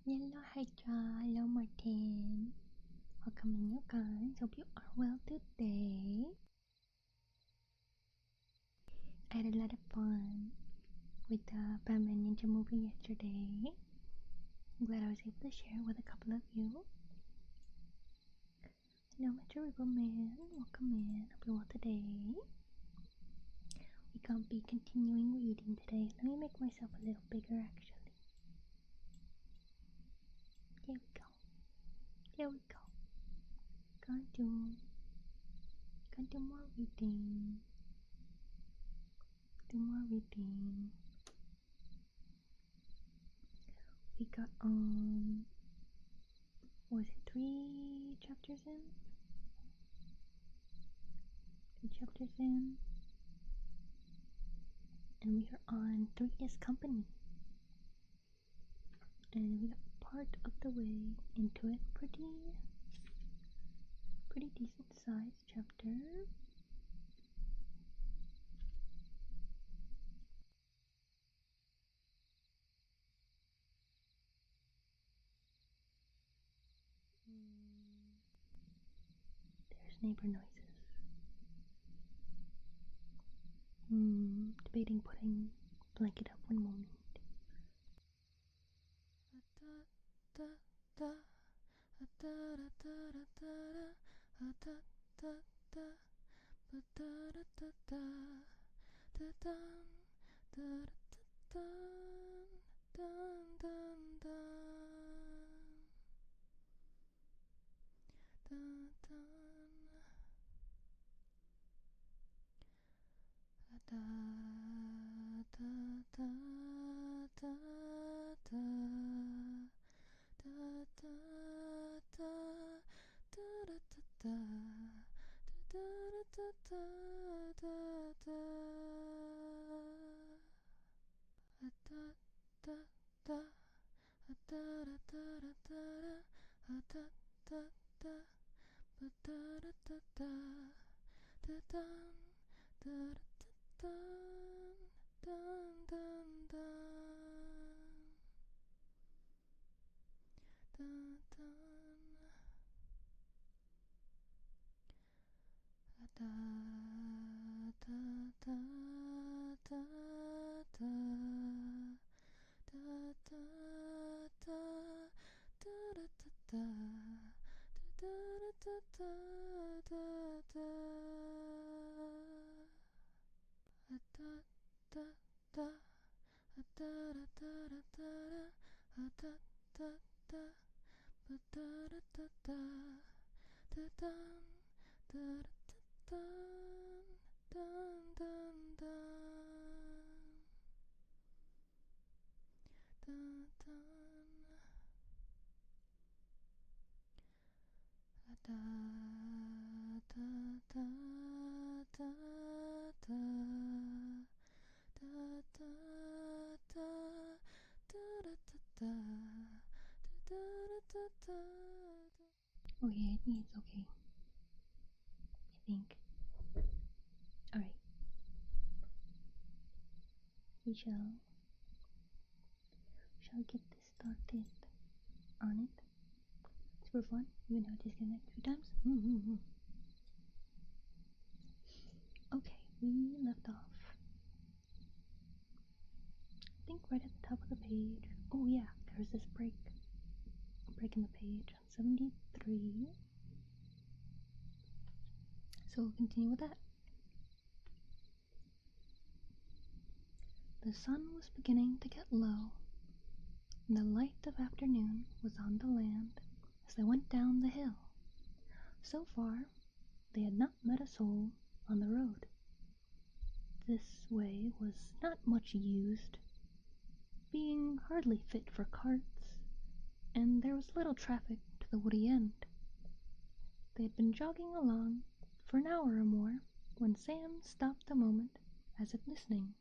Hello, hi y'all. Hello, Martin. Welcome, you guys. Hope you are well today. I had a lot of fun with the Batman Ninja movie yesterday. I'm glad I was able to share it with a couple of you. Hello, Mr. Riverman. Welcome in. Hope you're well today. We can't be continuing reading today. Let me make myself a little bigger, actually. There we go. There we go. Can't do more reading. Do more reading. We got what was it, 3 chapters in? 3 chapters in. And we are on 3 is Company. And we got part of the way into it. Pretty decent sized chapter. There's neighbor noises. Debating putting blanket up one moment. Okay, I think it's okay. I think. Alright. We shall get this started on it. Super fun, even though I disconnect 3 times. Okay, we left off, I think, right at the top of the page. Oh yeah, there's this break in the page on 73. So we'll continue with that. The sun was beginning to get low, and the light of afternoon was on the land as they went down the hill. So far, they had not met a soul on the road. This way was not much used, being hardly fit for carts, and there was little traffic to the woody end. They had been jogging along for an hour or more when Sam stopped a moment as if listening.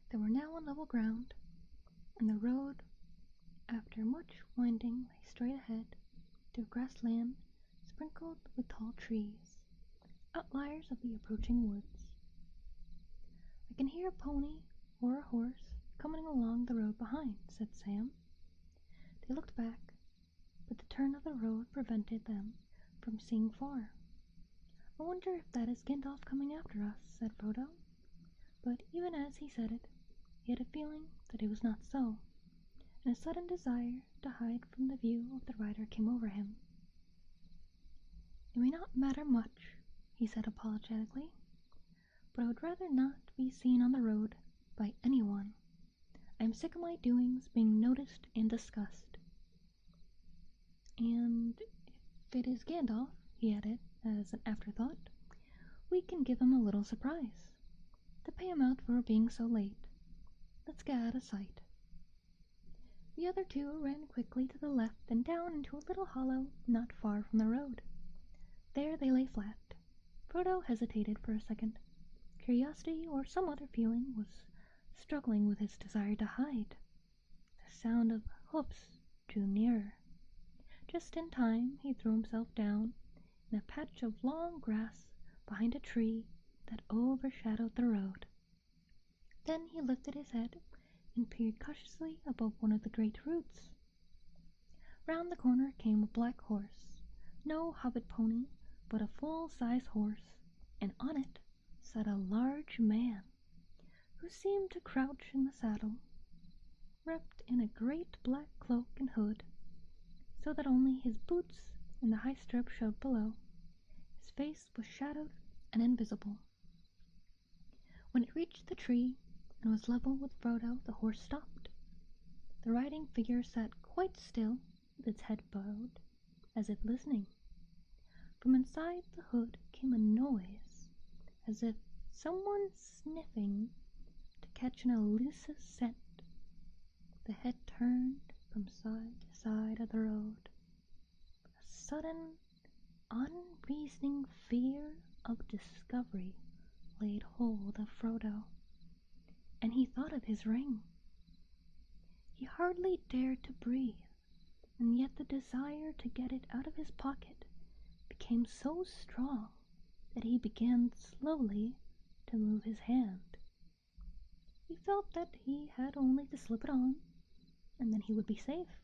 They were now on level ground, and the road, after much winding, lay straight ahead through grassland sprinkled with tall trees, outliers of the approaching woods. "I can hear a pony or a horse coming along the road behind," said Sam. They looked back, but the turn of the road prevented them from seeing far. "I wonder if that is Gandalf coming after us," said Frodo. But even as he said it, he had a feeling that it was not so, and a sudden desire to hide from the view of the rider came over him. "It may not matter much," he said apologetically, "but I would rather not be seen on the road by anyone. I am sick of my doings being noticed and discussed. And if it is Gandalf," he added as an afterthought, "we can give him a little surprise, to pay him out for being so late. Let's get out of sight." The other two ran quickly to the left and down into a little hollow not far from the road. There they lay flat. Frodo hesitated for a second. Curiosity or some other feeling was struggling with his desire to hide. The sound of hoofs drew nearer. Just in time he threw himself down in a patch of long grass behind a tree that overshadowed the road. Then he lifted his head and peered cautiously above one of the great roots. Round the corner came a black horse, no hobbit pony, but a full-size horse, and on it sat a large man, who seemed to crouch in the saddle, wrapped in a great black cloak and hood, so that only his boots and the high stirrup showed below. His face was shadowed and invisible. When it reached the tree and was level with Frodo, the horse stopped. The riding figure sat quite still, with its head bowed, as if listening. From inside the hood came a noise, as if someone sniffing to catch an elusive scent. The head turned from side to side of the road. A sudden, unreasoning fear of discovery laid hold of Frodo, and he thought of his ring. He hardly dared to breathe, and yet the desire to get it out of his pocket became so strong that he began slowly to move his hand. He felt that he had only to slip it on, and then he would be safe.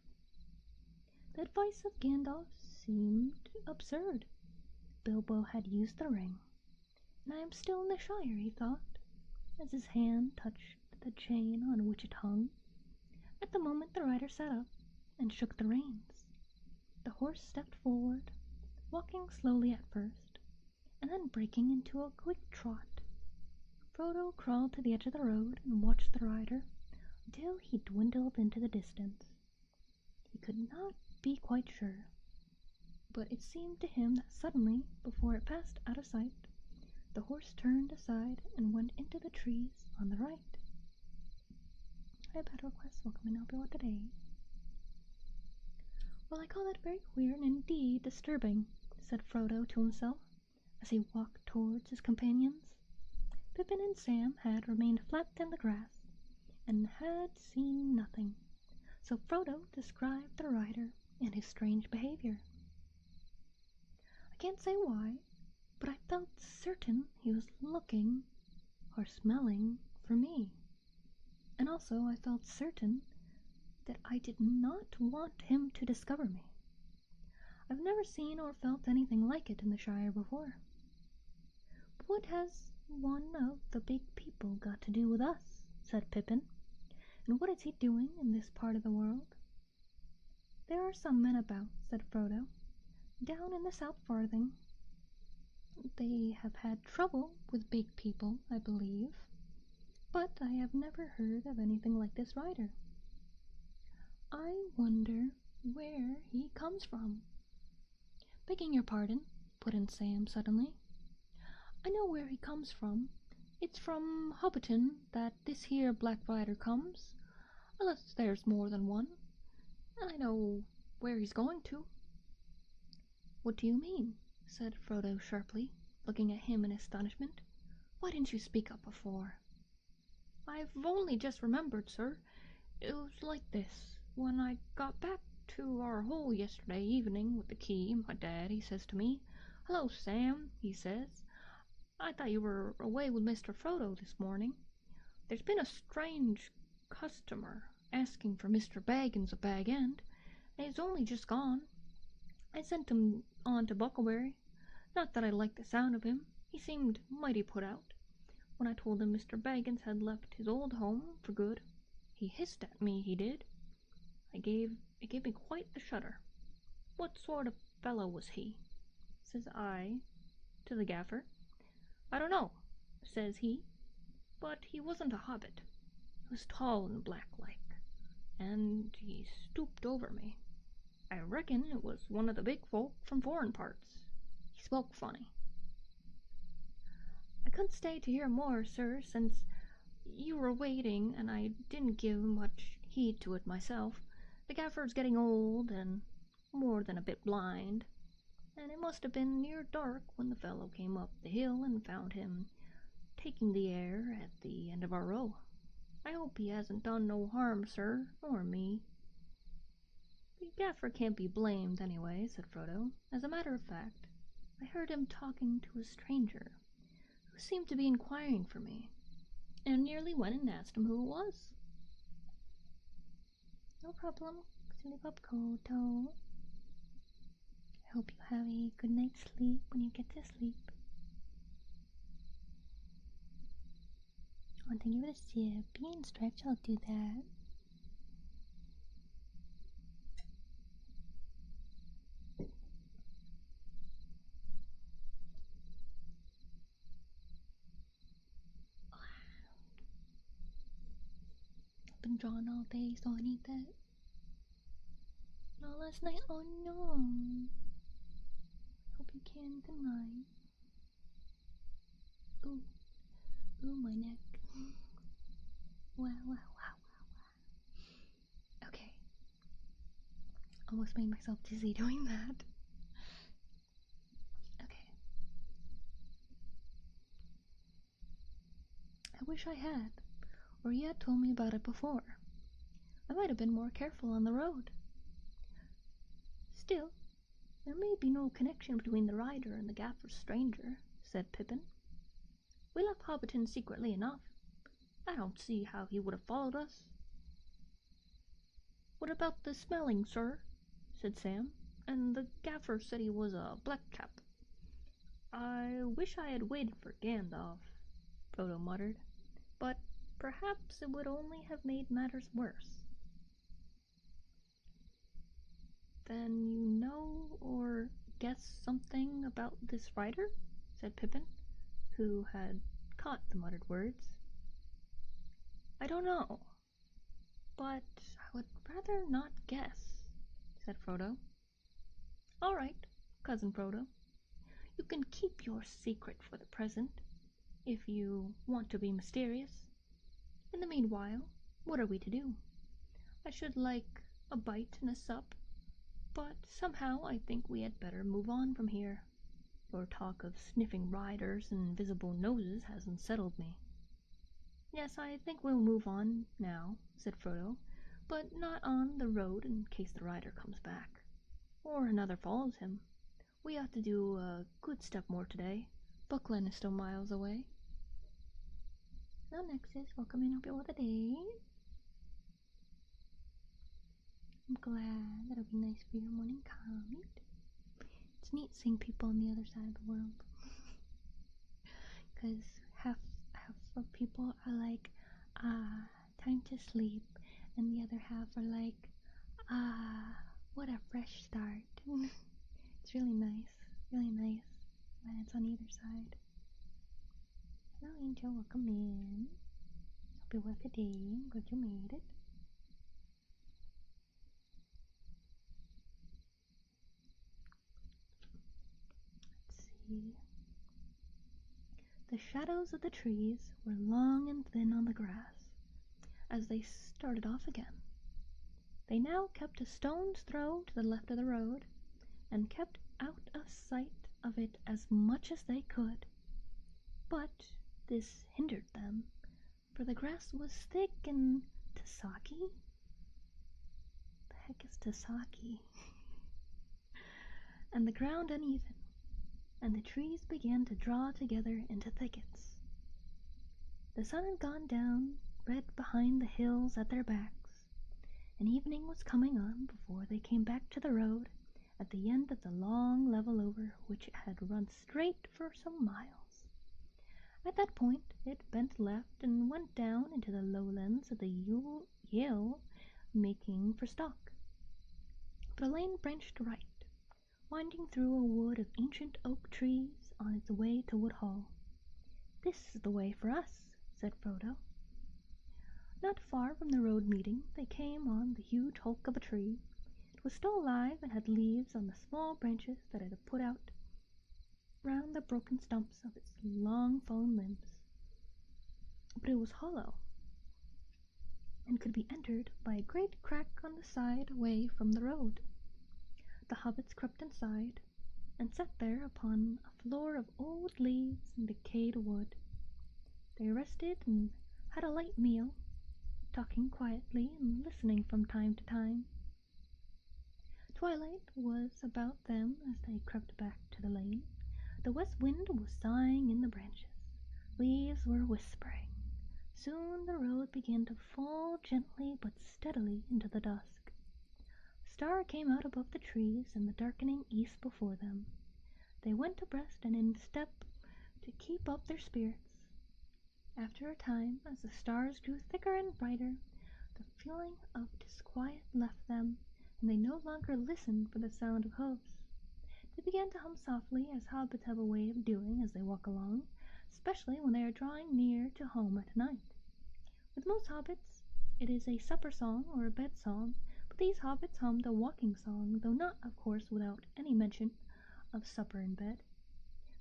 The advice of Gandalf seemed absurd. Bilbo had used the ring, and I am still in the Shire, he thought, as his hand touched the chain on which it hung. At the moment the rider sat up and shook the reins. The horse stepped forward, walking slowly at first, and then breaking into a quick trot. Frodo crawled to the edge of the road and watched the rider till he dwindled into the distance. He could not be quite sure, but it seemed to him that suddenly, before it passed out of sight, the horse turned aside and went into the trees on the right. Hi, Bad Request, welcome in Alfbern today. Well, I call that very queer and indeed disturbing, said Frodo to himself, as he walked towards his companions. Pippin and Sam had remained flat in the grass, and had seen nothing, so Frodo described the rider and his strange behavior. I can't say why, but I felt certain he was looking, or smelling, for me. And also I felt certain that I did not want him to discover me. I've never seen or felt anything like it in the Shire before. But what has one of the big people got to do with us? Said Pippin. And what is he doing in this part of the world? There are some men about, said Frodo, down in the South Farthing. They have had trouble with big people, I believe, but I have never heard of anything like this rider. I wonder where he comes from. Begging your pardon, put in Sam suddenly. I know where he comes from. It's from Hobbiton that this here Black Rider comes, unless there's more than one. I know where he's going to. What do you mean? Said Frodo sharply, looking at him in astonishment. Why didn't you speak up before? I've only just remembered, sir. It was like this. When I got back to our hole yesterday evening with the key, my dad, he says to me, "Hello, Sam," he says. "I thought you were away with Mr. Frodo this morning. There's been a strange customer asking for Mr. Baggins of Bag End, and he's only just gone. I sent him on to Bucklebury. Not that I liked the sound of him. He seemed mighty put out. When I told him Mr. Baggins had left his old home for good, he hissed at me, he did. It gave me quite the shudder. What sort of fellow was he? Says I to the gaffer. I don't know, says he, but he wasn't a hobbit. He was tall and black-like, and he stooped over me. I reckon it was one of the big folk from foreign parts. He spoke funny. I couldn't stay to hear more, sir, since you were waiting, and I didn't give much heed to it myself. The gaffer's getting old and more than a bit blind, and it must have been near dark when the fellow came up the hill and found him taking the air at the end of our row. I hope he hasn't done no harm, sir, nor me." "The gaffer can't be blamed anyway," said Frodo. "As a matter of fact, I heard him talking to a stranger, who seemed to be inquiring for me, and nearly went and asked him who it was." "No problem, silly Bobcoto. I hope you have a good night's sleep when you get to sleep. Want to give it a sip and stretch? I'll do that." I've been drawing all day, so I need that. Not last night. Oh no. Hope you can tonight. Ooh, my neck. Wow. Okay. Almost made myself dizzy doing that. Okay. I wish I had, or you had told me about it before. I might have been more careful on the road. Still, there may be no connection between the rider and the gaffer's stranger, said Pippin. We left Hobbiton secretly enough. I don't see how he would have followed us. What about the smelling, sir? Said Sam. And the gaffer said he was a black chap. I wish I had waited for Gandalf, Frodo muttered, but perhaps it would only have made matters worse. Then you know or guess something about this rider? Said Pippin, who had caught the muttered words. I don't know. But I would rather not guess, said Frodo. All right, Cousin Frodo. You can keep your secret for the present, if you want to be mysterious. In the meanwhile, what are we to do? I should like a bite and a sup, but somehow I think we had better move on from here. Your talk of sniffing riders and invisible noses hasn't settled me. Yes, I think we'll move on now, said Frodo, but not on the road in case the rider comes back, or another follows him. We ought to do a good step more today. Buckland is still miles away. Now next is welcome and hope you all the day. I'm glad that'll be nice for your morning commute. It's neat seeing people on the other side of the world. Because half of people are like, time to sleep, and the other half are like, what a fresh start. It's really nice when it's on either side. Hello Angel, welcome in. Hope it was a day, I'm glad you made it. Let's see. The shadows of the trees were long and thin on the grass as they started off again. They now kept a stone's throw to the left of the road, and kept out of sight of it as much as they could. But this hindered them, for the grass was thick and Tasaki? The heck is Tasaki? And the ground uneven, and the trees began to draw together into thickets. The sun had gone down, red behind the hills at their backs, and evening was coming on before they came back to the road at the end of the long level over which had run straight for some miles. At that point it bent left and went down into the lowlands of the Yale, making for Stock. But a lane branched right, winding through a wood of ancient oak trees on its way to Woodhall. "This is the way for us," said Frodo. Not far from the road meeting they came on the huge hulk of a tree. It was still alive and had leaves on the small branches that it had put out round the broken stumps of its long fallen limbs. But it was hollow, and could be entered by a great crack on the side away from the road. The hobbits crept inside, and sat there upon a floor of old leaves and decayed wood. They rested and had a light meal, talking quietly and listening from time to time. Twilight was about them as they crept back to the lane. The west wind was sighing in the branches. Leaves were whispering. Soon the road began to fall gently but steadily into the dusk. A star came out above the trees in the darkening east before them. They went abreast and in step to keep up their spirits. After a time, as the stars grew thicker and brighter, the feeling of disquiet left them, and they no longer listened for the sound of hoofs. They began to hum softly, as hobbits have a way of doing as they walk along, especially when they are drawing near to home at night. With most hobbits, it is a supper song or a bed song, but these hobbits hummed a walking song, though not, of course, without any mention of supper and bed.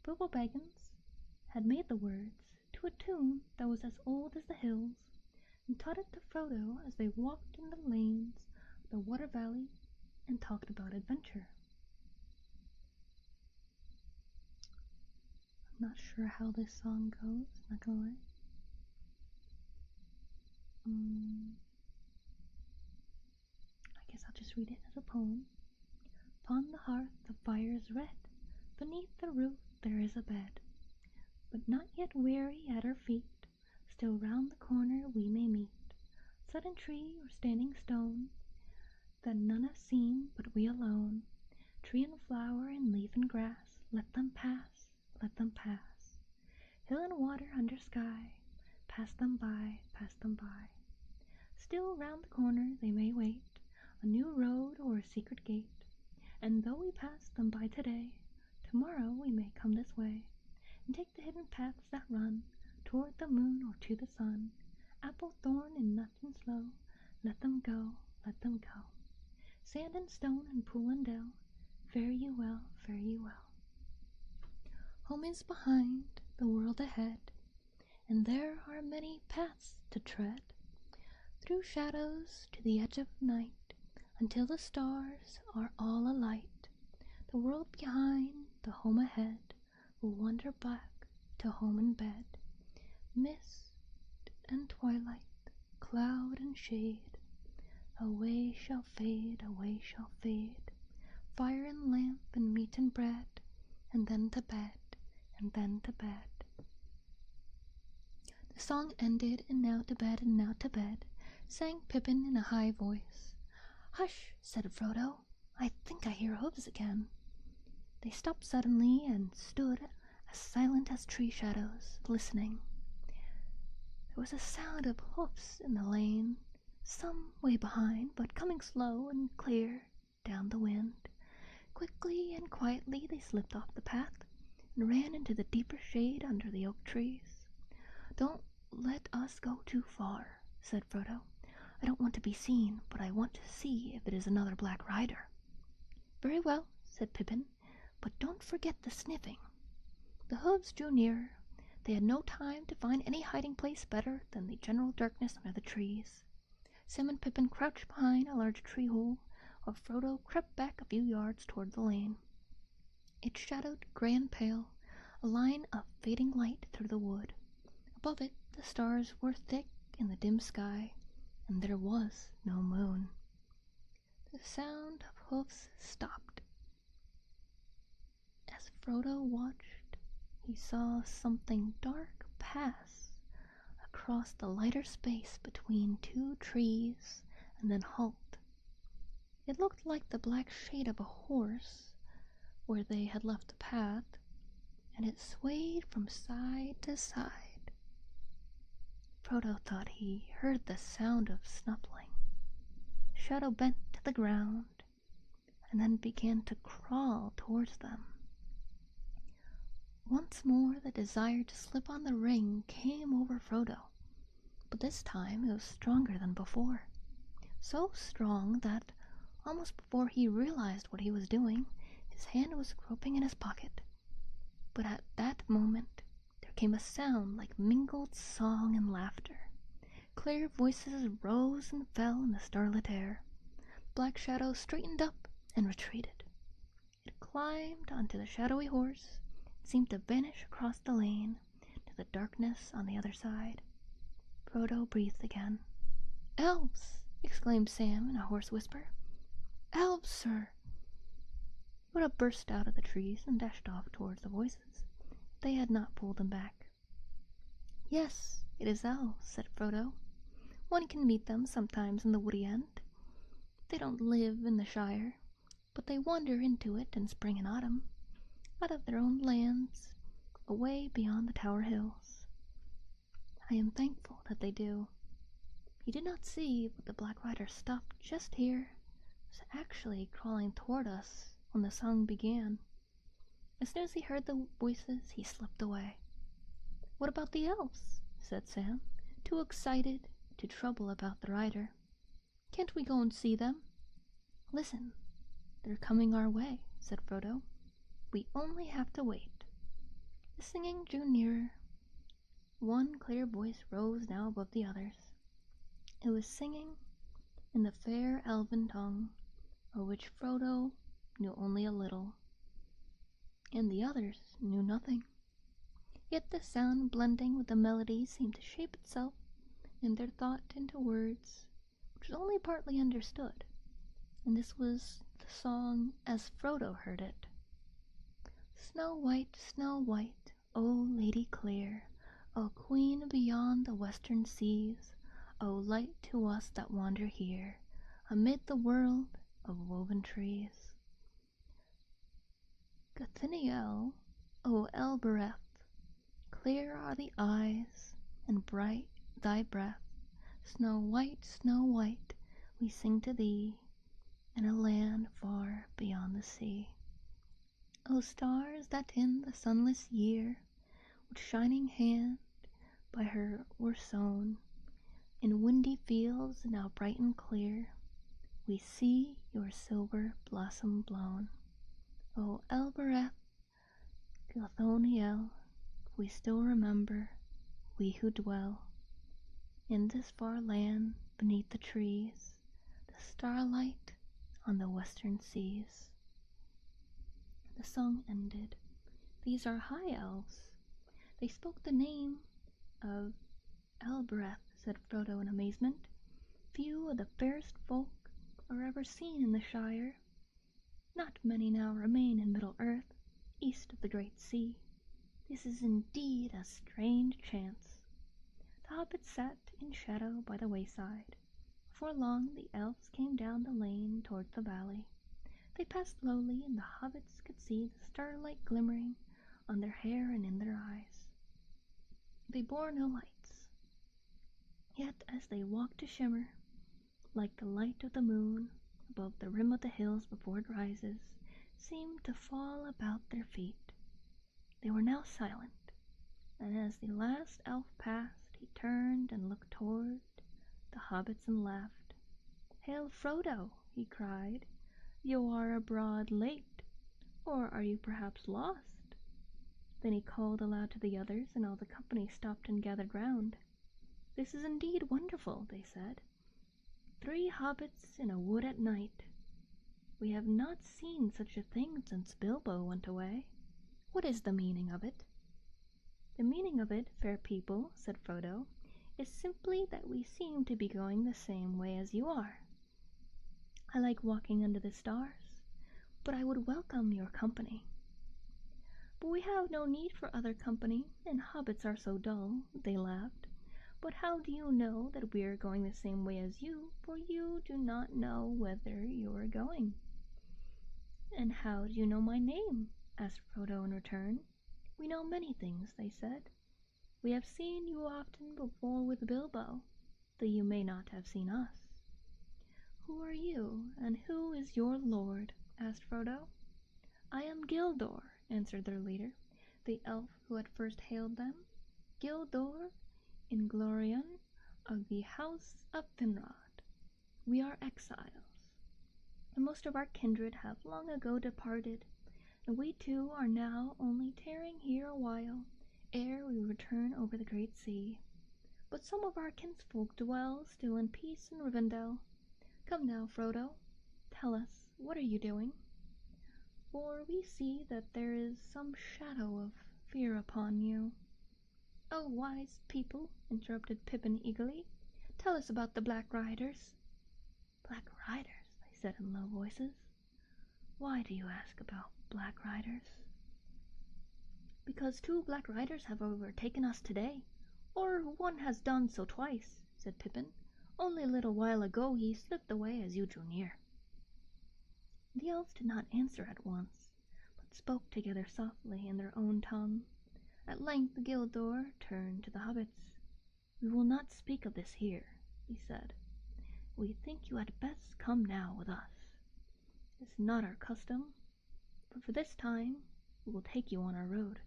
Bilbo Baggins had made the words to a tune that was as old as the hills, and taught it to Frodo as they walked in the lanes of the Water Valley and talked about adventure. I'm not sure how this song goes, not gonna lie. I guess I'll just read it as a poem. Upon the hearth the fire is red, beneath the roof there is a bed, but not yet weary at our feet, still round the corner we may meet sudden tree or standing stone, that none have seen but we alone. Tree and flower and leaf and grass, let them pass, let them pass. Hill and water under sky, pass them by, pass them by. Still round the corner they may wait, a new road or a secret gate, and though we pass them by today, tomorrow we may come this way, and take the hidden paths that run toward the moon or to the sun, apple, thorn, and nut and sloe, Let them go, let them go. Sand and stone and pool and dell, fare you well, fare you well. Home is behind, the world ahead, and there are many paths to tread, through shadows to the edge of night, until the stars are all alight. The world behind, the home ahead, will wander back to home and bed. Mist and twilight, cloud and shade, away shall fade, away shall fade. Fire and lamp and meat and bread, and then to bed, and then to bed. The song ended, and now to bed, and now to bed, sang Pippin in a high voice. Hush, said Frodo, I think I hear hooves again. They stopped suddenly and stood as silent as tree shadows, listening. There was a sound of hoofs in the lane, some way behind, but coming slow and clear down the wind. Quickly and quietly they slipped off the path and ran into the deeper shade under the oak trees. Don't let us go too far, said Frodo. I don't want to be seen, but I want to see if it is another Black Rider. Very well, said Pippin, but don't forget the sniffing. The hooves drew nearer. They had no time to find any hiding place better than the general darkness under the trees. Sam and Pippin crouched behind a large tree hole, while Frodo crept back a few yards toward the lane. It shadowed gray and pale, a line of fading light through the wood. Above it, the stars were thick in the dim sky, and there was no moon. The sound of hoofs stopped. As Frodo watched, he saw something dark pass across the lighter space between two trees and then halt. It looked like the black shade of a horse where they had left the path, and it swayed from side to side. Frodo thought he heard the sound of snuffling. The shadow bent to the ground and then began to crawl towards them. Once more the desire to slip on the ring came over Frodo, but this time it was stronger than before. So strong that, almost before he realized what he was doing, his hand was groping in his pocket. But at that moment there came a sound like mingled song and laughter. Clear voices rose and fell in the starlit air. Black Shadow straightened up and retreated. It climbed onto the shadowy horse, seemed to vanish across the lane to the darkness on the other side. Frodo breathed again. Elves! Exclaimed Sam in a hoarse whisper. Elves, sir! Frodo burst out of the trees and dashed off towards the voices. They had not pulled him back. Yes, it is elves, said Frodo. One can meet them sometimes in the woody end. They don't live in the Shire, but they wander into it in spring and autumn, out of their own lands, away beyond the Tower Hills. I am thankful that they do. He did not see, but the Black Rider stopped just here, was actually crawling toward us when the song began. As soon as he heard the voices, he slipped away. What about the elves? Said Sam, too excited to trouble about the rider. Can't we go and see them? Listen, they're coming our way, said Frodo. We only have to wait. The singing drew nearer. One clear voice rose now above the others. It was singing in the fair elven tongue, of which Frodo knew only a little, and the others knew nothing. Yet the sound, blending with the melody, seemed to shape itself in their thought into words, which was only partly understood, and this was the song as Frodo heard it. Snow white, O lady clear, O queen beyond the western seas, O light to us that wander here, amid the world of woven trees. Gathiniel, O Elbereth, clear are the eyes, and bright thy breath. Snow white, we sing to thee, in a land far beyond the sea. O stars that in the sunless year, with shining hand by her were sown, In windy fields now bright and clear, we see your silver blossom blown. O Elbereth, Gilthoniel, we still remember, we who dwell in this far land beneath the trees, the starlight on the western seas. The song ended. These are high elves. They spoke the name of Albereth, said Frodo in amazement. Few of the fairest folk are ever seen in the Shire. Not many now remain in Middle-earth, east of the great sea. This is indeed a strange chance. The hobbits sat in shadow by the wayside. Before long the elves came down the lane towards the valley. They passed slowly, and the hobbits could see the starlight glimmering on their hair and in their eyes. They bore no lights, yet as they walked to shimmer, like the light of the moon above the rim of the hills before it rises, seemed to fall about their feet. They were now silent, and as the last elf passed, he turned and looked toward the hobbits and laughed. "Hail, Frodo!" he cried. "You are abroad late, or are you perhaps lost?" Then he called aloud to the others, and all the company stopped and gathered round. "This is indeed wonderful," they said. "3 hobbits in a wood at night. We have not seen such a thing since Bilbo went away. What is the meaning of it?" "The meaning of it, fair people," said Frodo, "is simply that we seem to be going the same way as you are. I like walking under the stars, but I would welcome your company." "But we have no need for other company, and hobbits are so dull," they laughed. "But how do you know that we are going the same way as you, for you do not know whither you are going?" "And how do you know my name?" asked Frodo in return. "We know many things," they said. "We have seen you often before with Bilbo, though you may not have seen us." "Who are you, and who is your lord?" asked Frodo. "I am Gildor," answered their leader, the elf who had first hailed them. "Gildor Inglorion of the house of Fanart. We are exiles, and most of our kindred have long ago departed, and we too are now only tarrying here a while, ere we return over the great sea. But some of our kinsfolk dwell still in peace in Rivendell. Come now, Frodo, tell us, what are you doing? For we see that there is some shadow of fear upon you." "Oh, wise people," interrupted Pippin eagerly, "tell us about the Black Riders." "Black Riders," they said in low voices. "Why do you ask about Black Riders?" "Because 2 Black Riders have overtaken us today, or one has done so twice," said Pippin. "Only a little while ago he slipped away as you drew near." The elves did not answer at once, but spoke together softly in their own tongue. At length Gildor turned to the hobbits. "We will not speak of this here," he said. "We think you had best come now with us. It is not our custom, but for this time we will take you on our road,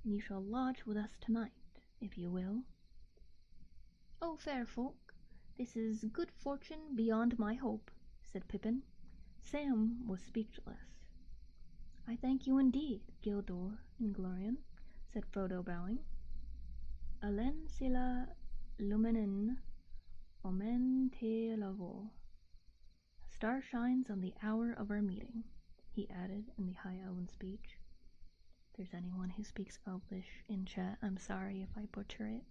and you shall lodge with us tonight, if you will." "Oh, fair folk, this is good fortune beyond my hope," said Pippin. Sam was speechless. "I thank you indeed, Gildor Inglorion," said Frodo, bowing. "Alen sila luminen omen te lavo." "A star shines on the hour of our meeting," he added in the High Elven speech. If there's anyone who speaks Elvish in chat, I'm sorry if I butcher it.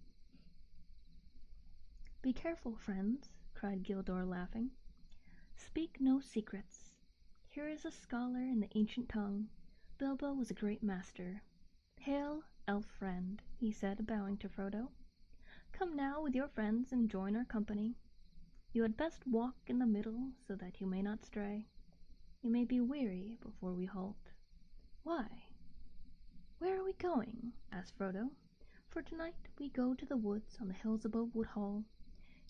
"Be careful, friends," cried Gildor, laughing. "Speak no secrets. Here is a scholar in the ancient tongue. Bilbo was a great master. Hail, elf friend," he said, bowing to Frodo. "Come now with your friends and join our company. You had best walk in the middle so that you may not stray. You may be weary before we halt." "Why, where are we going?" asked Frodo. "For tonight we go to the woods on the hills above Woodhall.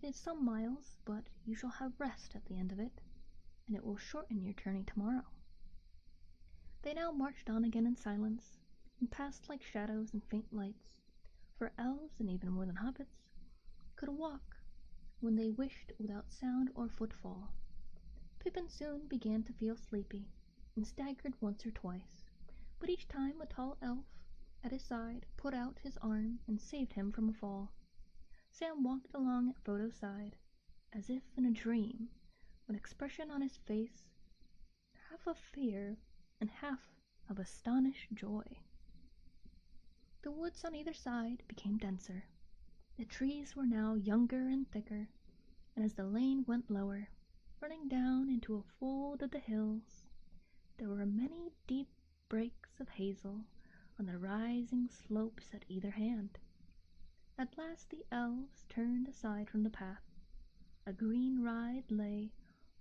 It is some miles, but you shall have rest at the end of it, and it will shorten your journey tomorrow." They now marched on again in silence, and passed like shadows and faint lights, for elves, and even more than hobbits, could walk when they wished without sound or footfall. Pippin soon began to feel sleepy, and staggered once or twice, but each time a tall elf at his side put out his arm and saved him from a fall. Sam walked along at Frodo's side, as if in a dream, with an expression on his face half of fear and half of astonished joy. The woods on either side became denser. The trees were now younger and thicker, and as the lane went lower, running down into a fold of the hills, there were many deep breaks of hazel on the rising slopes at either hand. At last the elves turned aside from the path. A green ride lay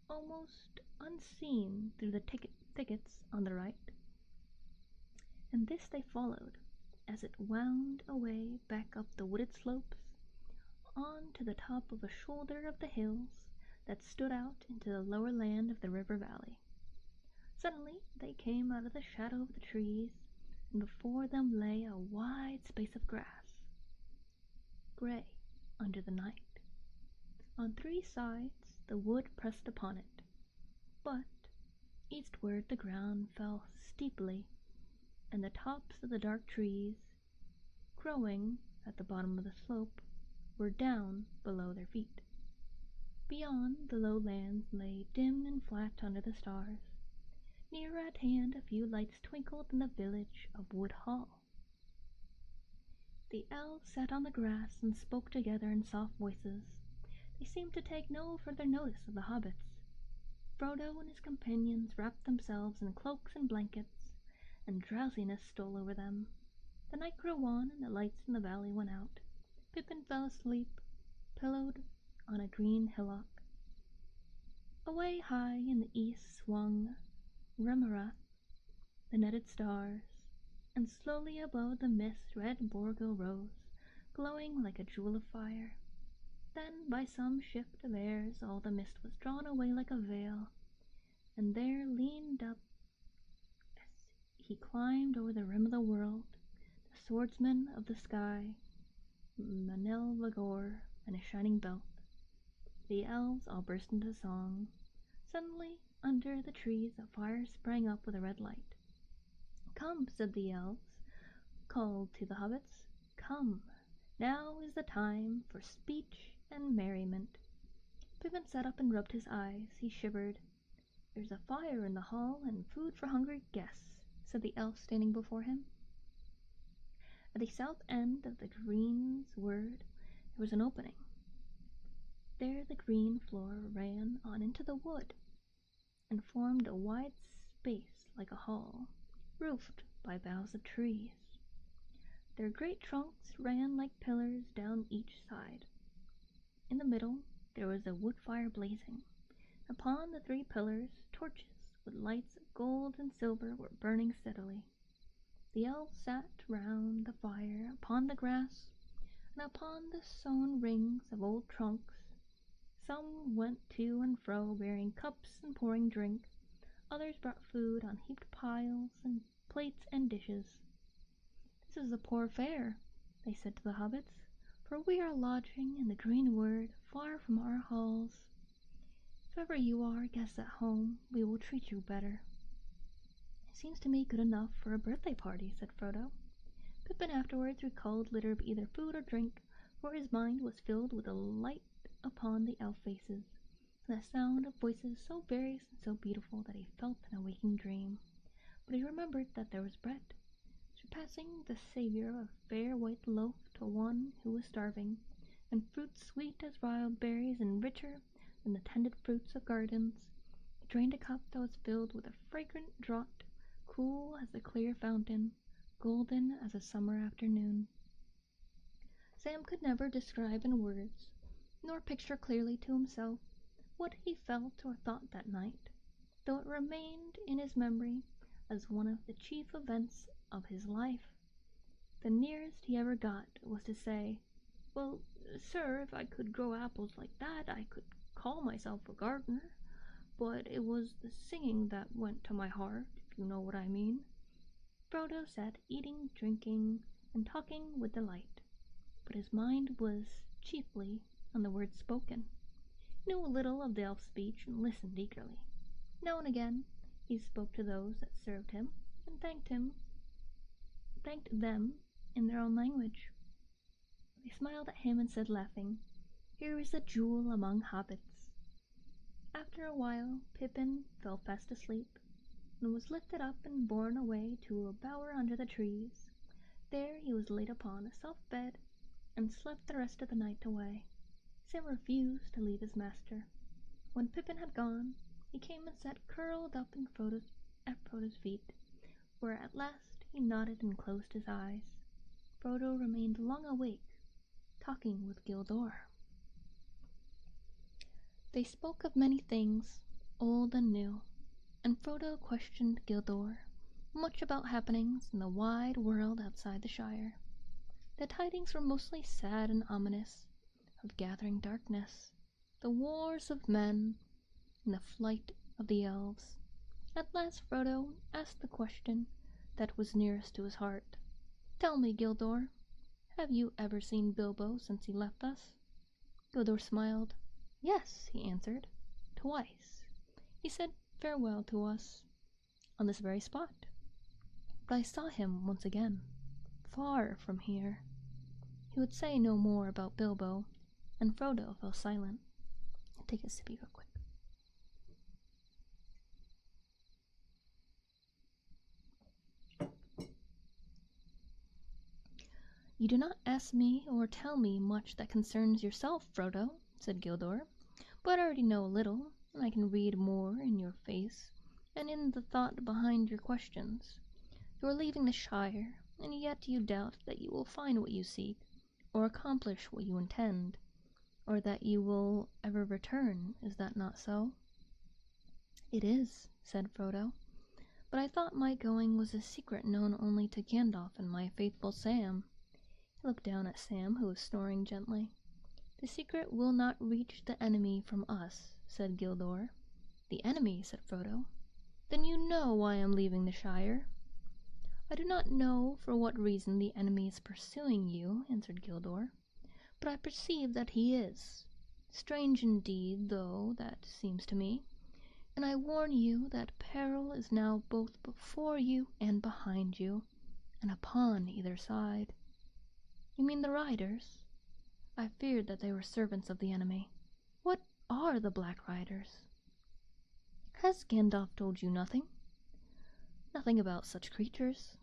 almost unseen through the thickets on the right, and this they followed as it wound away back up the wooded slopes on to the top of a shoulder of the hills that stood out into the lower land of the river valley. Suddenly they came out of the shadow of the trees, and before them lay a wide space of grass, gray under the night. On three sides the wood pressed upon it, but eastward the ground fell steeply, and the tops of the dark trees, growing at the bottom of the slope, were down below their feet. Beyond, the lowlands lay dim and flat under the stars. Near at hand a few lights twinkled in the village of Wood Hall. The elves sat on the grass and spoke together in soft voices. They seemed to take no further notice of the hobbits. Frodo and his companions wrapped themselves in cloaks and blankets, and drowsiness stole over them. The night grew on, and the lights in the valley went out. Pippin fell asleep, pillowed on a green hillock. Away high in the east swung Remarath, the netted stars, and slowly above the mist red Borgo rose, glowing like a jewel of fire. Then, by some shift of airs, all the mist was drawn away like a veil, and there leaned up, as he climbed over the rim of the world, the swordsman of the sky, Manel Vagor, and his shining belt. The elves all burst into song. Suddenly, under the trees, a fire sprang up with a red light. "Come," said the elves, called to the hobbits. "Come, now is the time for speech and merriment." Pippin sat up and rubbed his eyes. He shivered. "There's a fire in the hall and food for hungry guests," said the elf standing before him. At the south end of the greensward there was an opening. There the green floor ran on into the wood, and formed a wide space like a hall, roofed by boughs of trees. Their great trunks ran like pillars down each side. In the middle there was a wood fire blazing. Upon the three pillars torches with lights of gold and silver were burning steadily. The elves sat round the fire upon the grass and upon the sewn rings of old trunks. Some went to and fro bearing cups and pouring drink. Others brought food on heaped piles and plates and dishes. "This is a poor fare," they said to the hobbits, "for we are lodging in the green wood, far from our halls. If ever you are guests at home, we will treat you better." "It seems to me good enough for a birthday party," said Frodo. Pippin afterwards recalled little of either food or drink, for his mind was filled with the light upon the elf faces, and the sound of voices so various and so beautiful that he felt in a waking dream. But he remembered that there was bread, surpassing the savour of fair white loaf to one who was starving, and fruits sweet as wild berries and richer than the tended fruits of gardens. He drained a cup that was filled with a fragrant draught, cool as a clear fountain, golden as a summer afternoon. Sam could never describe in words, nor picture clearly to himself, what he felt or thought that night, though it remained in his memory as one of the chief events of his life. The nearest he ever got was to say, "Well, sir, if I could grow apples like that, I could call myself a gardener, but it was the singing that went to my heart, if you know what I mean." Frodo sat eating, drinking, and talking with delight, but his mind was chiefly on the words spoken. He knew a little of the elf speech and listened eagerly. Now and again he spoke to those that served him and thanked them in their own language. They smiled at him and said, laughing, "Here is a jewel among hobbits." After a while Pippin fell fast asleep, and was lifted up and borne away to a bower under the trees. There he was laid upon a soft bed, and slept the rest of the night away. Sam refused to leave his master. When Pippin had gone, he came and sat curled up at Frodo's feet, where at last he nodded and closed his eyes. Frodo remained long awake, talking with Gildor. They spoke of many things, old and new, and Frodo questioned Gildor much about happenings in the wide world outside the Shire. The tidings were mostly sad and ominous, of gathering darkness, the wars of men, and the flight of the elves. At last Frodo asked the question that was nearest to his heart. "Tell me, Gildor, have you ever seen Bilbo since he left us?" Gildor smiled. "Yes," he answered, "twice. He said farewell to us on this very spot. But I saw him once again, far from here." He would say no more about Bilbo, and Frodo fell silent. I'll take a sippy real quick. "You do not ask me or tell me much that concerns yourself, Frodo," said Gildor, "but I already know a little, and I can read more in your face and in the thought behind your questions. You are leaving the Shire, and yet you doubt that you will find what you seek, or accomplish what you intend, or that you will ever return. Is that not so?" "It is," said Frodo, "but I thought my going was a secret known only to Gandalf and my faithful Sam." He looked down at Sam, who was snoring gently. "The secret will not reach the enemy from us," said Gildor. "The enemy?" said Frodo. "Then you know why I am leaving the Shire." "I do not know for what reason the enemy is pursuing you," answered Gildor, "but I perceive that he is. Strange indeed, though, that seems to me, and I warn you that peril is now both before you and behind you, and upon either side." "You mean the riders?" "I feared that they were servants of the enemy." "What are the Black Riders?" "Has Gandalf told you nothing?" "Nothing about such creatures."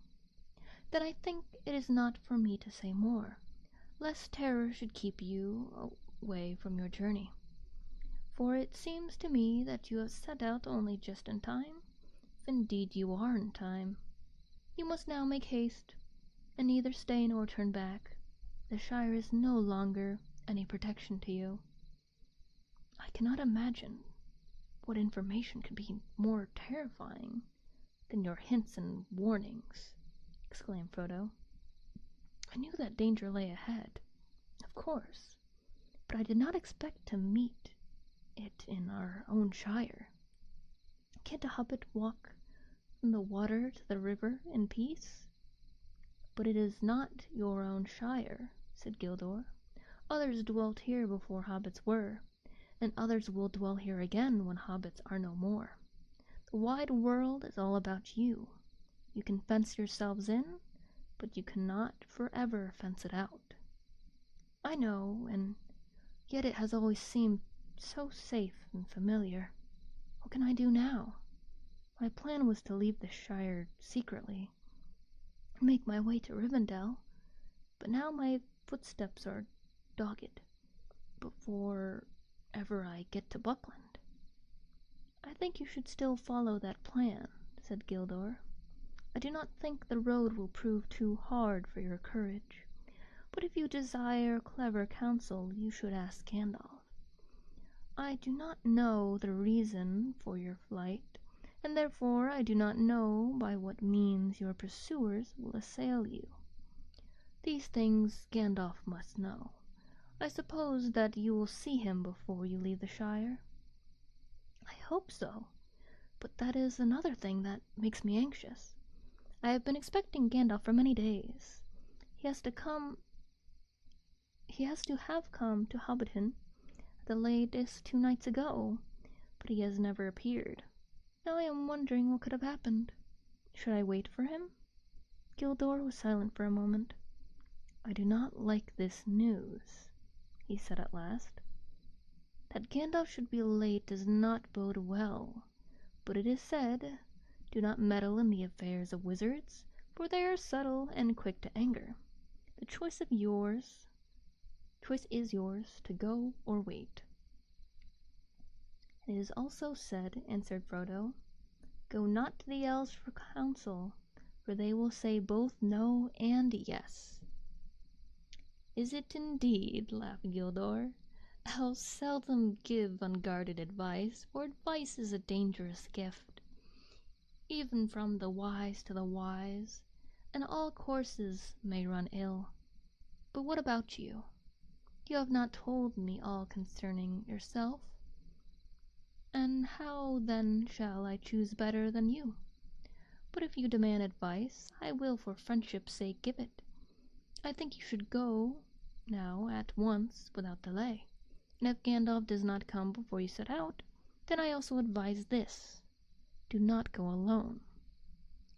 "Then I think it is not for me to say more, lest terror should keep you away from your journey. For it seems to me that you have set out only just in time, if indeed you are in time. You must now make haste, and neither stay nor turn back. The Shire is no longer any protection to you." "I cannot imagine what information could be more terrifying than your hints and warnings," exclaimed Frodo. "I knew that danger lay ahead, of course, but I did not expect to meet it in our own Shire. Can't a hobbit walk from the water to the river in peace?" "But it is not your own Shire," said Gildor. "Others dwelt here before hobbits were, and others will dwell here again when hobbits are no more. The wide world is all about you. You can fence yourselves in, but you cannot forever fence it out." "I know, and yet it has always seemed so safe and familiar. What can I do now? My plan was to leave the Shire secretly and make my way to Rivendell, but now my footsteps are dogged before ever I get to Buckland." "I think you should still follow that plan," said Gildor. "I do not think the road will prove too hard for your courage, but if you desire clever counsel you should ask Gandalf. I do not know the reason for your flight, and therefore I do not know by what means your pursuers will assail you. These things Gandalf must know. I suppose that you will see him before you leave the Shire?" "I hope so, but that is another thing that makes me anxious. I have been expecting Gandalf for many days. He has to come He has to have come to Hobbiton at the latest 2 nights ago, but he has never appeared. Now I am wondering what could have happened. Should I wait for him?" Gildor was silent for a moment. "I do not like this news," he said at last. "That Gandalf should be late does not bode well, but it is said, 'Do not meddle in the affairs of wizards, for they are subtle and quick to anger.' The choice is yours to go or wait." "It is also said," answered Frodo, "Go not to the elves for counsel, for they will say both no and yes." "Is it indeed?" laughed Gildor. "Elves seldom give unguarded advice, for advice is a dangerous gift, even from the wise to the wise, and all courses may run ill. But what about you? You have not told me all concerning yourself, and how then shall I choose better than you? But if you demand advice, I will for friendship's sake give it. I think you should go now at once without delay, and if Gandalf does not come before you set out, then I also advise this: do not go alone.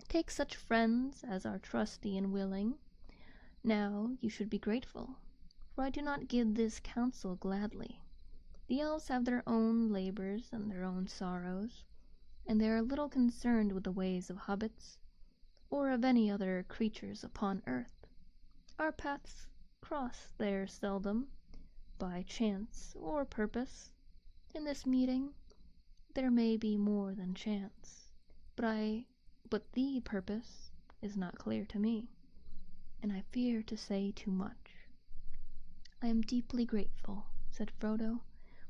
Take such friends as are trusty and willing. Now you should be grateful, for I do not give this counsel gladly. The elves have their own labors and their own sorrows, and they are little concerned with the ways of hobbits, or of any other creatures upon earth. Our paths cross there seldom, by chance or purpose. In this meeting there may be more than chance, but the purpose is not clear to me, and I fear to say too much." "I am deeply grateful," said Frodo,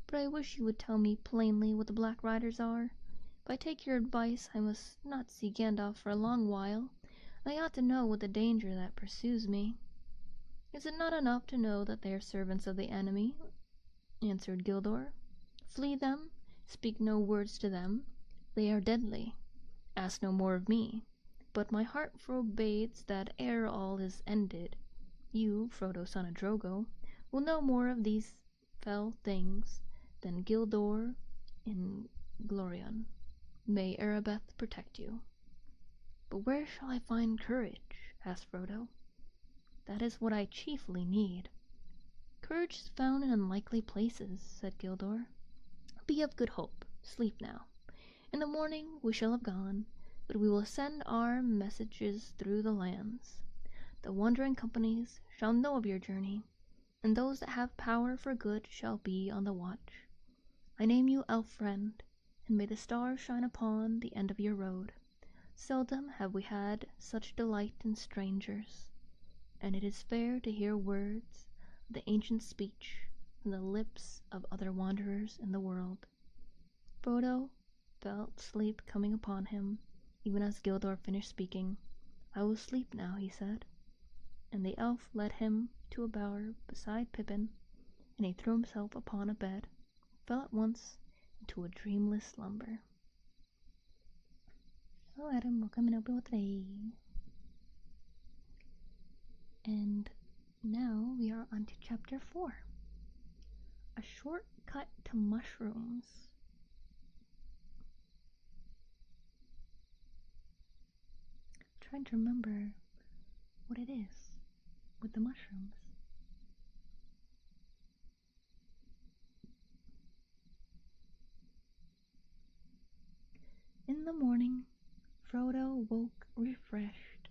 "but I wish you would tell me plainly what the Black Riders are. If I take your advice, I must not see Gandalf for a long while, and I ought to know what the danger that pursues me." "Is it not enough to know that they are servants of the enemy?" answered Gildor. "Flee them, speak no words to them. They are deadly. Ask no more of me. But my heart forbids that ere all is ended, you, Frodo son of Drogo, will know more of these fell things than Gildor in Glorion. May Erebeth protect you." "But where shall I find courage?" asked Frodo. "That is what I chiefly need." "Courage is found in unlikely places," said Gildor. "Be of good hope. Sleep now. In the morning we shall have gone, but we will send our messages through the lands. The wandering companies shall know of your journey, and those that have power for good shall be on the watch. I name you Alfbern, and may the stars shine upon the end of your road. Seldom have we had such delight in strangers, and it is fair to hear words of the ancient speech from the lips of other wanderers in the world." Frodo felt sleep coming upon him, even as Gildor finished speaking. "I will sleep now," he said, and the elf led him to a bower beside Pippin, and he threw himself upon a bed, and fell at once into a dreamless slumber. Hello Adam, welcome and open today. And now we are on to chapter 4. A shortcut to mushrooms. I'm trying to remember what it is with the mushrooms. In the morning, Frodo woke refreshed.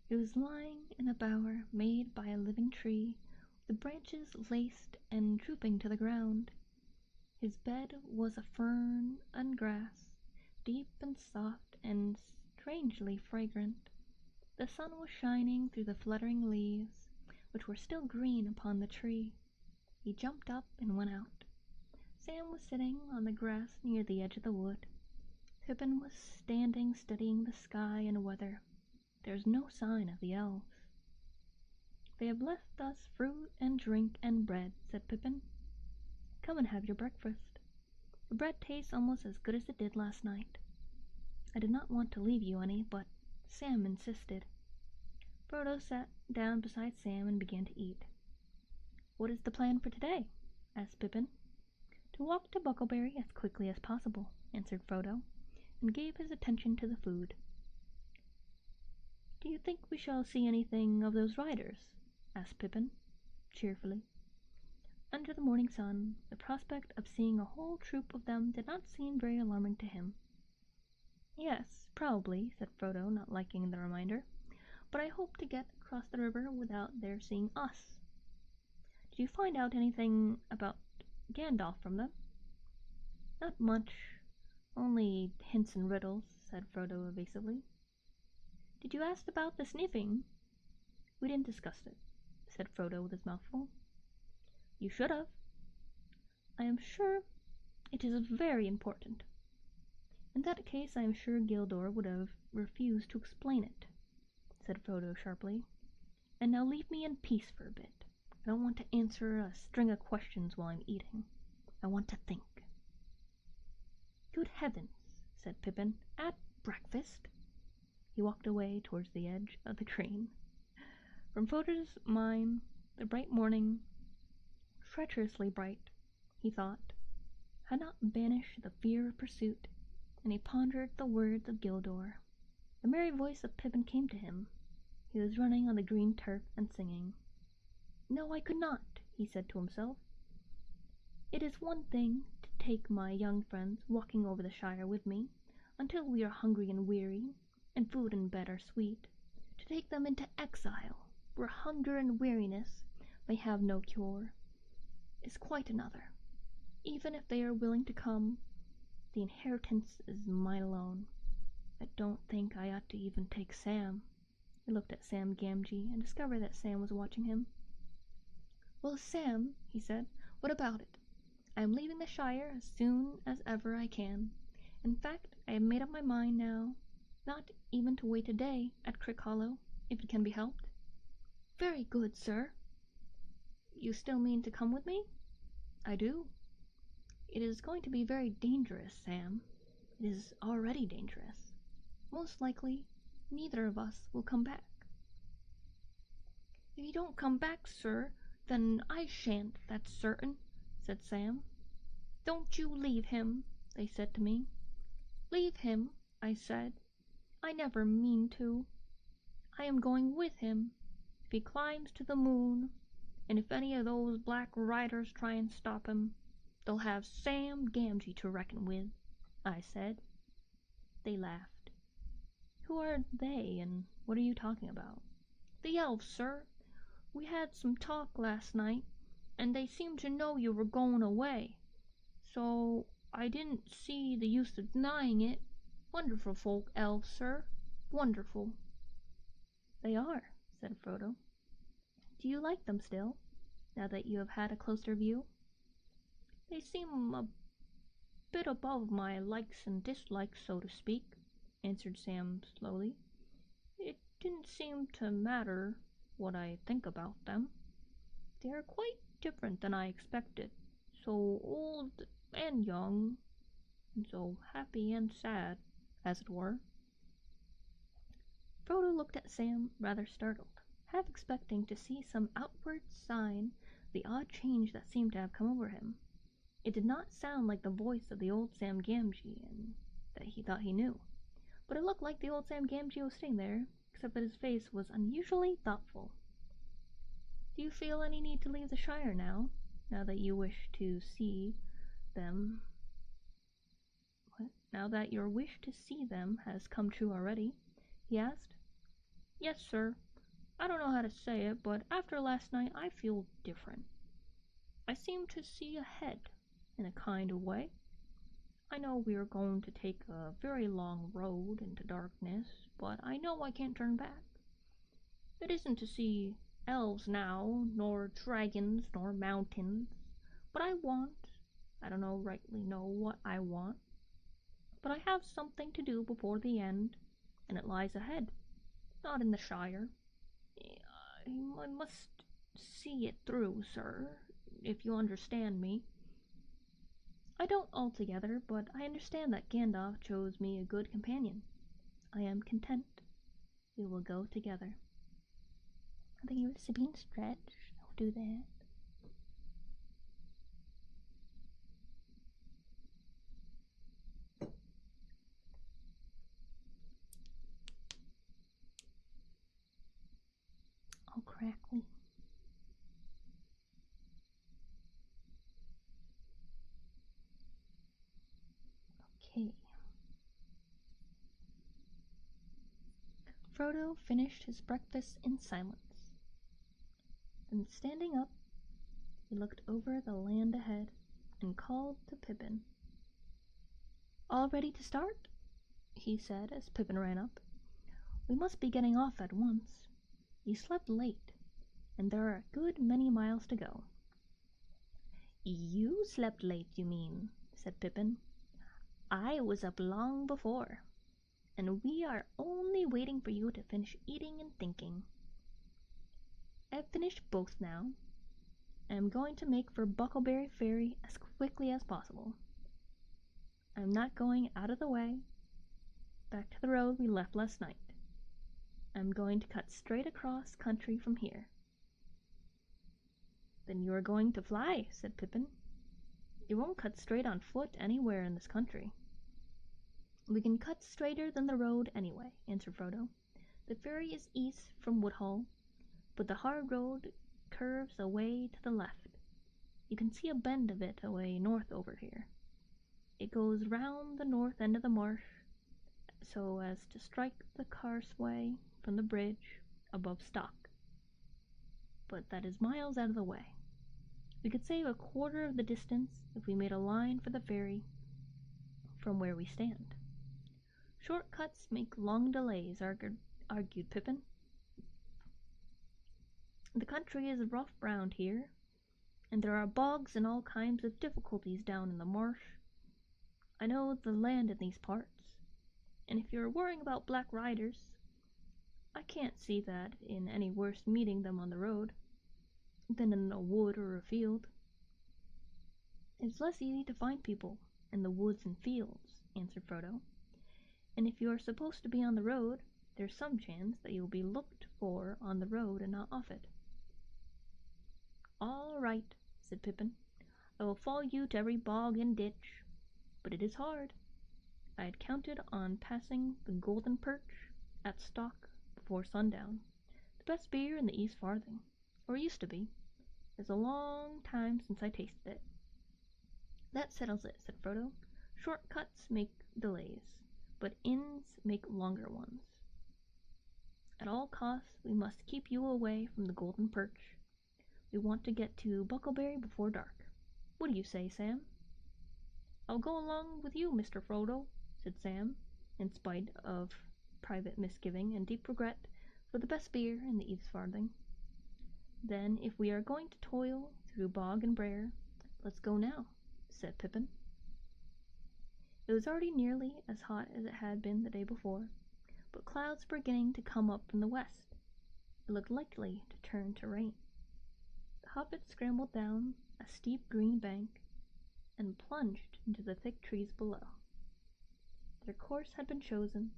He was lying in a bower made by a living tree, with the branches laced and drooping to the ground. His bed was of fern and grass, deep and soft and strangely fragrant. The sun was shining through the fluttering leaves, which were still green upon the tree. He jumped up and went out. Sam was sitting on the grass near the edge of the wood. Pippin was standing studying the sky and weather. There was no sign of the elves. "They have left us fruit and drink and bread," said Pippin. "Come and have your breakfast. The bread tastes almost as good as it did last night." I did not want to leave you any, but Sam insisted. Frodo sat down beside Sam and began to eat. What is the plan for today? Asked Pippin. To walk to Buckleberry as quickly as possible, answered Frodo, and gave his attention to the food. Do you think we shall see anything of those riders? Asked Pippin, cheerfully. Under the morning sun, the prospect of seeing a whole troop of them did not seem very alarming to him. Yes, probably, said Frodo, not liking the reminder, but I hope to get across the river without their seeing us. Did you find out anything about Gandalf from them? Not much, only hints and riddles, said Frodo evasively. Did you ask about the sniffing? We didn't discuss it, said Frodo with his mouth full. You should have. I am sure it is very important. In that case, I am sure Gildor would have refused to explain it, said Frodo sharply. And now leave me in peace for a bit. I don't want to answer a string of questions while I'm eating. I want to think. Good heavens, said Pippin, at breakfast? He walked away towards the edge of the crane. From Frodo's mind, the bright morning, treacherously bright, he thought, had not banished the fear of pursuit, and he pondered the words of Gildor. The merry voice of Pippin came to him. He was running on the green turf and singing. No, I could not, he said to himself. It is one thing to take my young friends walking over the Shire with me, until we are hungry and weary, and food and bed are sweet. To take them into exile, where hunger and weariness may have no cure, is quite another. Even if they are willing to come, the inheritance is mine alone. I don't think I ought to even take Sam. He looked at Sam Gamgee and discovered that Sam was watching him. Well, Sam, he said, what about it? I am leaving the Shire as soon as ever I can. In fact, I have made up my mind now, not even to wait a day at Crickhollow, if it can be helped. Very good, sir. You still mean to come with me? I do. It is going to be very dangerous, Sam. It is already dangerous. Most likely, neither of us will come back. If you don't come back, sir, then I shan't, that's certain, said Sam. Don't you leave him, they said to me. Leave him, I said. I never mean to. I am going with him, if he climbs to the moon, and if any of those black riders try and stop him, they'll have Sam Gamgee to reckon with, I said. They laughed. Who are they, and what are you talking about? The elves, sir. We had some talk last night, and they seemed to know you were going away. So I didn't see the use of denying it. Wonderful folk, elves, sir. Wonderful. They are, said Frodo. Do you like them still, now that you have had a closer view? They seem a bit above my likes and dislikes, so to speak, answered Sam slowly. It didn't seem to matter what I think about them. They are quite different than I expected, so old and young, and so happy and sad, as it were. Frodo looked at Sam rather startled, half expecting to see some outward sign of the odd change that seemed to have come over him. It did not sound like the voice of the old Sam Gamgee, and that he thought he knew, but it looked like the old Sam Gamgee was sitting there, except that his face was unusually thoughtful. Do you feel any need to leave the Shire now that you wish to see them? What? Now that your wish to see them has come true already? He asked. Yes, sir. I don't know how to say it, but after last night I feel different. I seem to see ahead, in a kind of way. I know we are going to take a very long road into darkness, but I know I can't turn back. It isn't to see elves now, nor dragons, nor mountains, but I don't rightly know what I want, but I have something to do before the end, and it lies ahead, not in the Shire. I must see it through, sir, if you understand me. I don't altogether, but I understand that Gandalf chose me a good companion. I am content. We will go together. I think you're Sabine Stretch. I'll do that. crackly. Okay. Frodo finished his breakfast in silence. Then, standing up, he looked over the land ahead and called to Pippin. "All ready to start?" he said as Pippin ran up. "We must be getting off at once. You slept late, and there are a good many miles to go." "You slept late, you mean," said Pippin. "I was up long before, and we are only waiting for you to finish eating and thinking. I've finished both now, and I'm going to make for Buckleberry Ferry as quickly as possible. I'm not going out of the way, back to the road we left last night. I'm going to cut straight across country from here." "Then you are going to fly," said Pippin. "You won't cut straight on foot anywhere in this country." "We can cut straighter than the road anyway," answered Frodo. "The ferry is east from Woodhull, but the hard road curves away to the left. You can see a bend of it away north over here. It goes round the north end of the marsh, so as to strike the causeway from the bridge above Stock. But that is miles out of the way. We could save a quarter of the distance if we made a line for the ferry from where we stand." "Short cuts make long delays," argued Pippin. "The country is rough round here, and there are bogs and all kinds of difficulties down in the marsh. I know the land in these parts, and if you're worrying about black riders, I can't see that in any worse meeting them on the road than in a wood or a field." "It's less easy to find people in the woods and fields," answered Frodo. "And if you are supposed to be on the road, there's some chance that you'll be looked for on the road and not off it." "All right," said Pippin. "I will follow you to every bog and ditch, but it is hard. I had counted on passing the Golden Perch at Stock before sundown, the best beer in the East Farthing, or used to be. It's a long time since I tasted it." "That settles it," said Frodo. "Short cuts make delays, but inns make longer ones. At all costs we must keep you away from the Golden Perch. We want to get to Buckleberry before dark. What do you say, Sam?" "I'll go along with you, Mr. Frodo," said Sam, in spite of private misgiving and deep regret for the best beer in the East Farthing. "Then if we are going to toil through bog and brae, let's go now," said Pippin. It was already nearly as hot as it had been the day before, but clouds were beginning to come up from the west. It looked likely to turn to rain. The hobbits scrambled down a steep green bank and plunged into the thick trees below. Their course had been chosen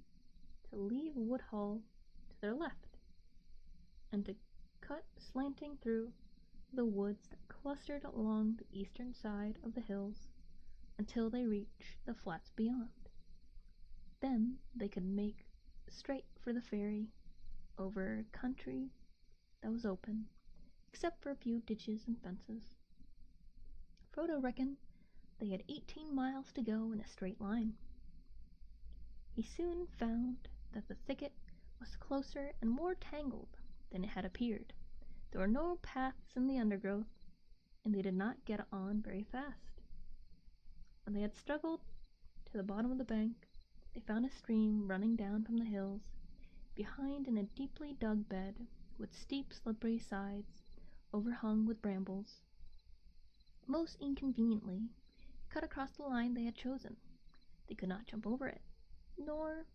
to leave Woodhull to their left, and to cut slanting through the woods that clustered along the eastern side of the hills until they reached the flats beyond. Then they could make straight for the ferry over country that was open, except for a few ditches and fences. Frodo reckoned they had 18 miles to go in a straight line. He soon found that the thicket was closer and more tangled than it had appeared. There were no paths in the undergrowth, and they did not get on very fast. When they had struggled to the bottom of the bank, they found a stream running down from the hills, behind in a deeply dug bed with steep slippery sides overhung with brambles. Most inconveniently, it cut across the line they had chosen. They could not jump over it, nor,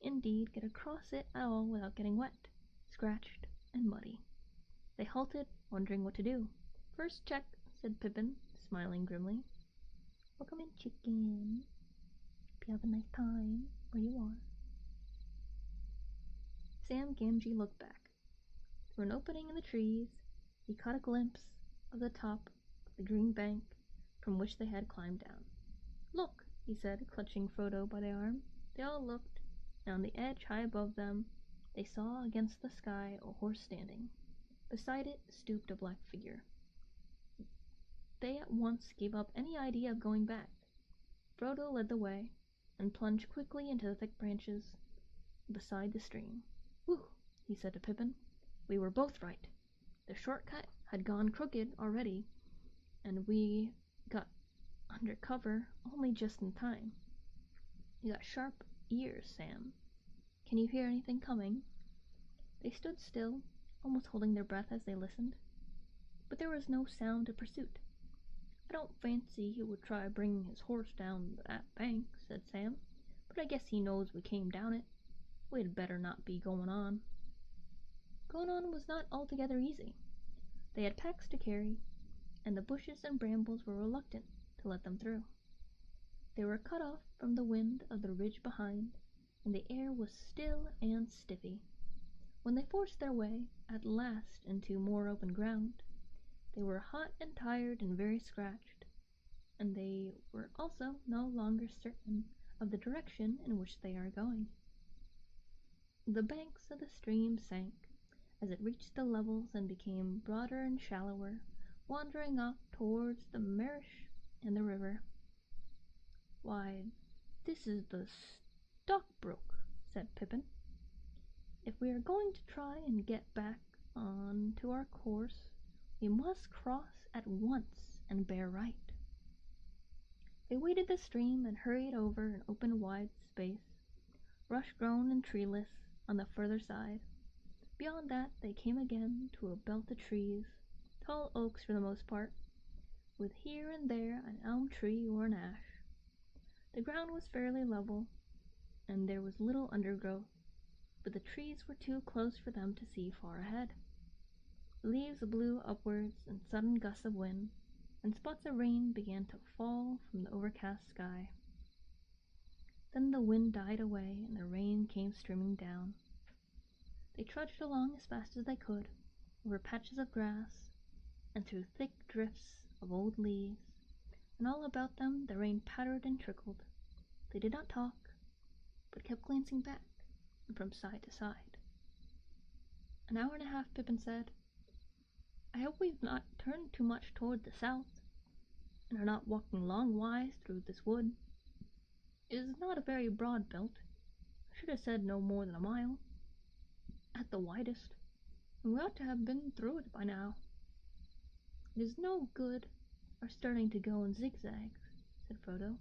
indeed, get across it at all without getting wet, scratched, and muddy. They halted, wondering what to do. "First check," said Pippin, smiling grimly. "Welcome in, chicken. Hope you have a nice time where you are." Sam Gamgee looked back. Through an opening in the trees, he caught a glimpse of the top of the green bank from which they had climbed down. "Look," he said, clutching Frodo by the arm. They all looked, and on the edge high above them they saw against the sky a horse standing. Beside it stooped a black figure. They at once gave up any idea of going back. Frodo led the way, and plunged quickly into the thick branches beside the stream. "Whew!" he said to Pippin. "We were both right. The shortcut had gone crooked already, and we got under cover only just in time. You got sharp ears, Sam. Can you hear anything coming?" They stood still, almost holding their breath as they listened, but there was no sound of pursuit. "I don't fancy he would try bringing his horse down that bank," said Sam, "but I guess he knows we came down it. We'd better not be going on." Going on was not altogether easy. They had packs to carry, and the bushes and brambles were reluctant to let them through. They were cut off from the wind of the ridge behind, and the air was still and stiffy. When they forced their way at last into more open ground, they were hot and tired and very scratched, and they were also no longer certain of the direction in which they are going. The banks of the stream sank as it reached the levels and became broader and shallower, wandering off towards the marsh and the river. "Why, this is the Stockbrook," said Pippin. "If we are going to try and get back on to our course, we must cross at once and bear right." They waded the stream and hurried over an open wide space, rush-grown and treeless, on the further side. Beyond that they came again to a belt of trees, tall oaks for the most part, with here and there an elm tree or an ash. The ground was fairly level, and there was little undergrowth, but the trees were too close for them to see far ahead. The leaves blew upwards in sudden gusts of wind, and spots of rain began to fall from the overcast sky. Then the wind died away and the rain came streaming down. They trudged along as fast as they could, over patches of grass, and through thick drifts of old leaves, and all about them the rain pattered and trickled. They did not talk, but kept glancing back and from side to side. An hour and a half, Pippin said. "I hope we've not turned too much toward the south, and are not walking longwise through this wood. It is not a very broad belt. I should have said no more than a mile, at the widest, and we ought to have been through it by now. It is no good our starting to go in zigzags," said Frodo.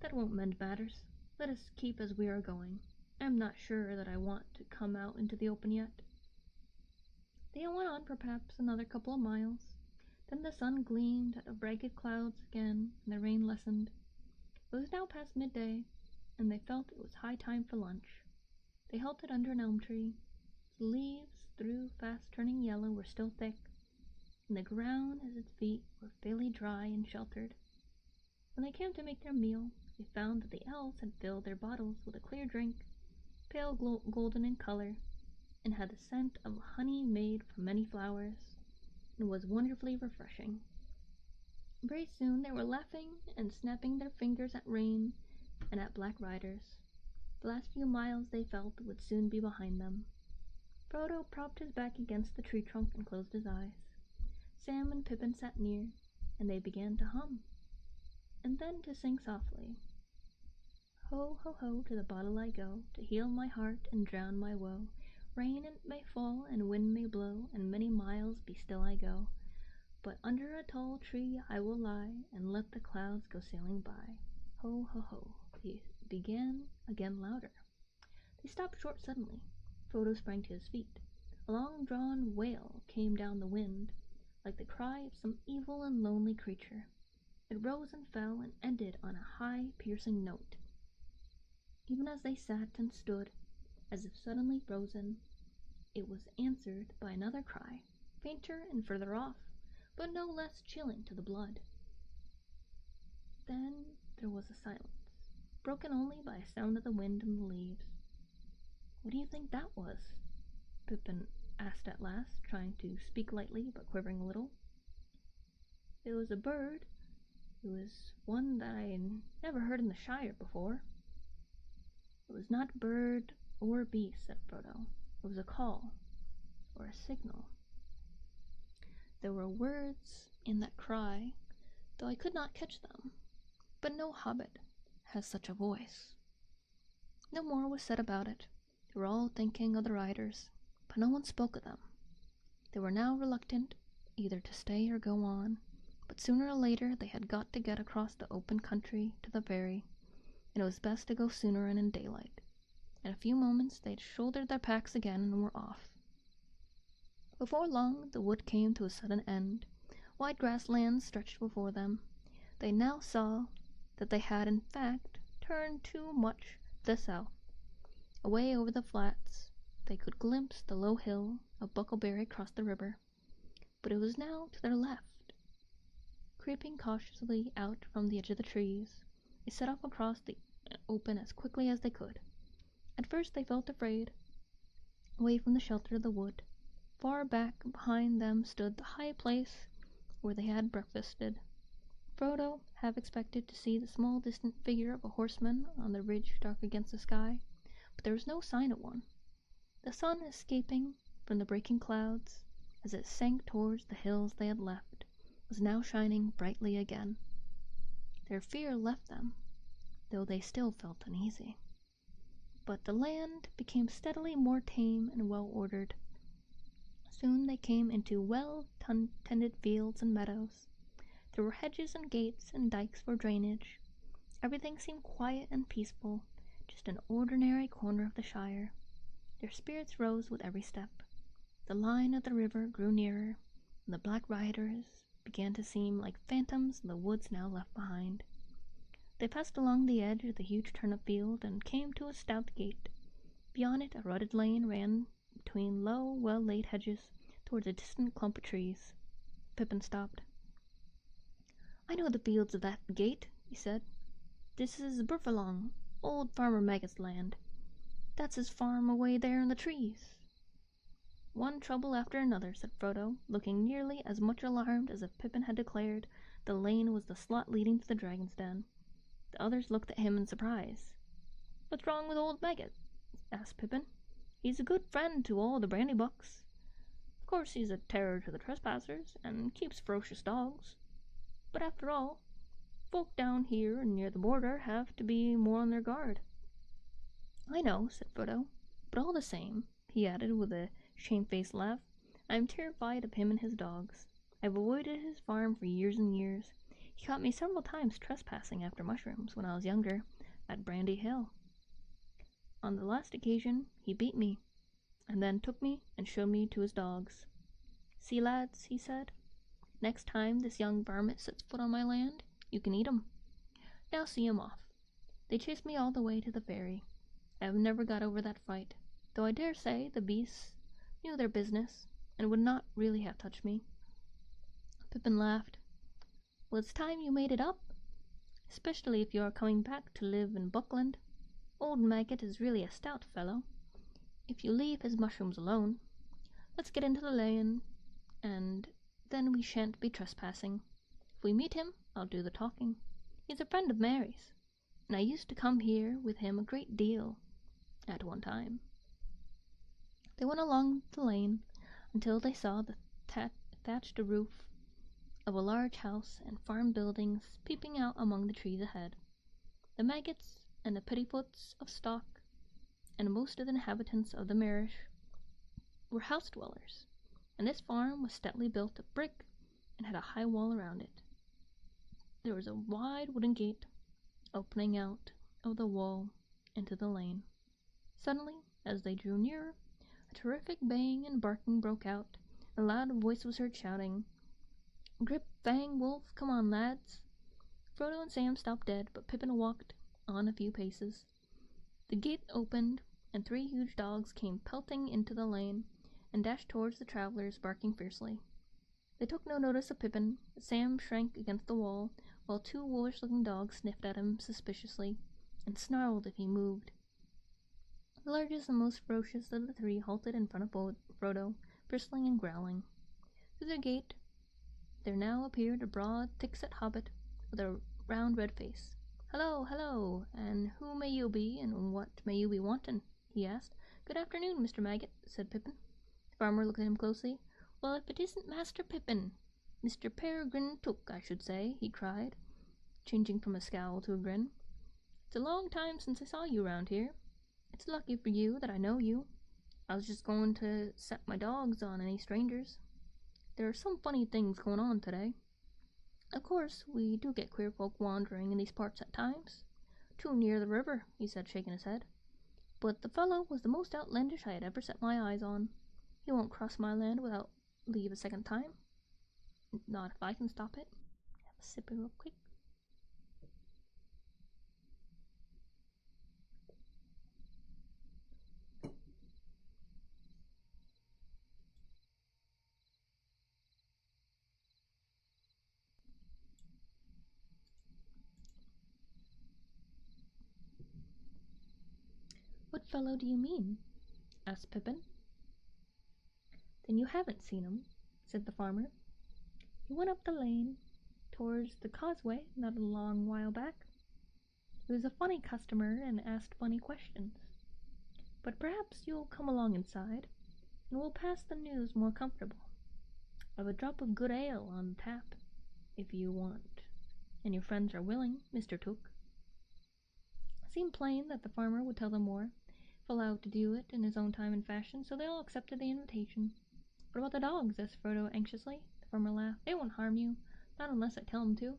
"That won't mend matters. Let us keep as we are going. I am not sure that I want to come out into the open yet." They went on for perhaps another couple of miles. Then the sun gleamed out of ragged clouds again, and the rain lessened. It was now past midday, and they felt it was high time for lunch. They halted under an elm tree. The leaves, through fast turning yellow, were still thick, and the ground at its feet were fairly dry and sheltered. When they came to make their meal, they found that the elves had filled their bottles with a clear drink, pale golden in color, and had the scent of honey made from many flowers, and was wonderfully refreshing. Very soon they were laughing and snapping their fingers at rain and at black riders. The last few miles, they felt, would soon be behind them. Frodo propped his back against the tree trunk and closed his eyes. Sam and Pippin sat near, and they began to hum, and then to sing softly. "Ho, ho, ho, to the bottle I go, to heal my heart and drown my woe. Rain it may fall, and wind may blow, and many miles be still I go. But under a tall tree I will lie, and let the clouds go sailing by. Ho, ho, ho." He began again louder. They stopped short suddenly. Frodo sprang to his feet. A long-drawn wail came down the wind, like the cry of some evil and lonely creature. It rose and fell and ended on a high, piercing note. Even as they sat and stood, as if suddenly frozen, it was answered by another cry, fainter and further off, but no less chilling to the blood. Then there was a silence, broken only by a sound of the wind in the leaves. "What do you think that was?" Pippin asked at last, trying to speak lightly but quivering a little. "It was a bird. It was one that I never heard in the Shire before." "It was not bird or beast," said Frodo. "It was a call, or a signal." There were words in that cry, though I could not catch them. But no hobbit has such a voice. No more was said about it. They were all thinking of the riders, but no one spoke of them. They were now reluctant either to stay or go on, but sooner or later they had got to get across the open country to the ferry, and it was best to go sooner and in daylight. In a few moments they had shouldered their packs again and were off. Before long the wood came to a sudden end. Wide grasslands stretched before them. They now saw that they had in fact turned too much to the south. Away over the flats they could glimpse the low hill of Buckleberry across the river, but it was now to their left. Creeping cautiously out from the edge of the trees, they set off across the open as quickly as they could. At first they felt afraid, away from the shelter of the wood. Far back behind them stood the high place where they had breakfasted. Frodo half expected to see the small distant figure of a horseman on the ridge dark against the sky, but there was no sign of one. The sun, escaping from the breaking clouds as it sank towards the hills they had left, was now shining brightly again. Their fear left them, though they still felt uneasy. But the land became steadily more tame and well-ordered. Soon they came into well-tended fields and meadows. There were hedges and gates and dikes for drainage. Everything seemed quiet and peaceful, just an ordinary corner of the Shire. Their spirits rose with every step. The line of the river grew nearer, and the black riders began to seem like phantoms in the woods now left behind. They passed along the edge of the huge turnip field and came to a stout gate. Beyond it a rutted lane ran between low, well-laid hedges towards a distant clump of trees. Pippin stopped. "I know the fields of that gate," he said. "This is Burfalong, old Farmer Maggot's land. That's his farm away there in the trees." "One trouble after another," said Frodo, looking nearly as much alarmed as if Pippin had declared the lane was the slot leading to the dragon's den. The others looked at him in surprise. "What's wrong with old Maggot?" asked Pippin. "He's a good friend to all the Brandybucks. Of course he's a terror to the trespassers, and keeps ferocious dogs. But after all, folk down here and near the border have to be more on their guard." "I know," said Frodo, "but all the same," he added with a shamefaced laugh, "I am terrified of him and his dogs. I've avoided his farm for years and years. He caught me several times trespassing after mushrooms when I was younger at Brandy Hill. On the last occasion he beat me, and then took me and showed me to his dogs. 'See, lads,' he said, 'next time this young varmint sets foot on my land, you can eat him. Now see him off.' They chased me all the way to the ferry. I have never got over that fright, though I dare say the beasts knew their business and would not really have touched me." Pippin laughed. "Well, it's time you made it up, especially if you are coming back to live in Buckland. Old Maggot is really a stout fellow, if you leave his mushrooms alone. Let's get into the lane, and then we shan't be trespassing. If we meet him, I'll do the talking. He's a friend of Mary's, and I used to come here with him a great deal at one time." They went along the lane until they saw the thatched roof of a large house and farm buildings peeping out among the trees ahead. The Maggots and the Pettifoots of stock, and most of the inhabitants of the Marish, were house dwellers, and this farm was stoutly built of brick and had a high wall around it. There was a wide wooden gate opening out of the wall into the lane. Suddenly, as they drew nearer, a terrific baying and barking broke out, and a loud voice was heard shouting, "Grip, Fang, Wolf, come on, lads!" Frodo and Sam stopped dead, but Pippin walked on a few paces. The gate opened, and 3 huge dogs came pelting into the lane and dashed towards the travelers, barking fiercely. They took no notice of Pippin, but Sam shrank against the wall, while 2 wolfish-looking dogs sniffed at him suspiciously and snarled if he moved. The largest and most ferocious of the 3 halted in front of Frodo, bristling and growling. Through the gate there now appeared a broad, thick-set hobbit with a round red face. "Hello, hello, and who may you be, and what may you be wantin'?" he asked. "Good afternoon, Mr. Maggot," said Pippin. The farmer looked at him closely. Well, if it isn't Master Pippin! Mr. Peregrine-Took, I should say," he cried, changing from a scowl to a grin. "It's a long time since I saw you round here. It's lucky for you that I know you. I was just going to set my dogs on any strangers. There are some funny things going on today. Of course, we do get queer folk wandering in these parts at times. Too near the river," he said, shaking his head. "But the fellow was the most outlandish I had ever set my eyes on. He won't cross my land without leave a second time. Not if I can stop it. Have a sip real quick. "What fellow do you mean?" asked Pippin. "Then you haven't seen him," said the farmer. "He went up the lane towards the causeway not a long while back. He was a funny customer and asked funny questions. But perhaps you'll come along inside, and we'll pass the news more comfortable. I've a drop of good ale on tap, if you want, and your friends are willing, Mr. Took." It seemed plain that the farmer would tell them more, if allowed to do it in his own time and fashion, so they all accepted the invitation. "What about the dogs?" asked Frodo anxiously. The farmer laughed. "They won't harm you, not unless I tell them to.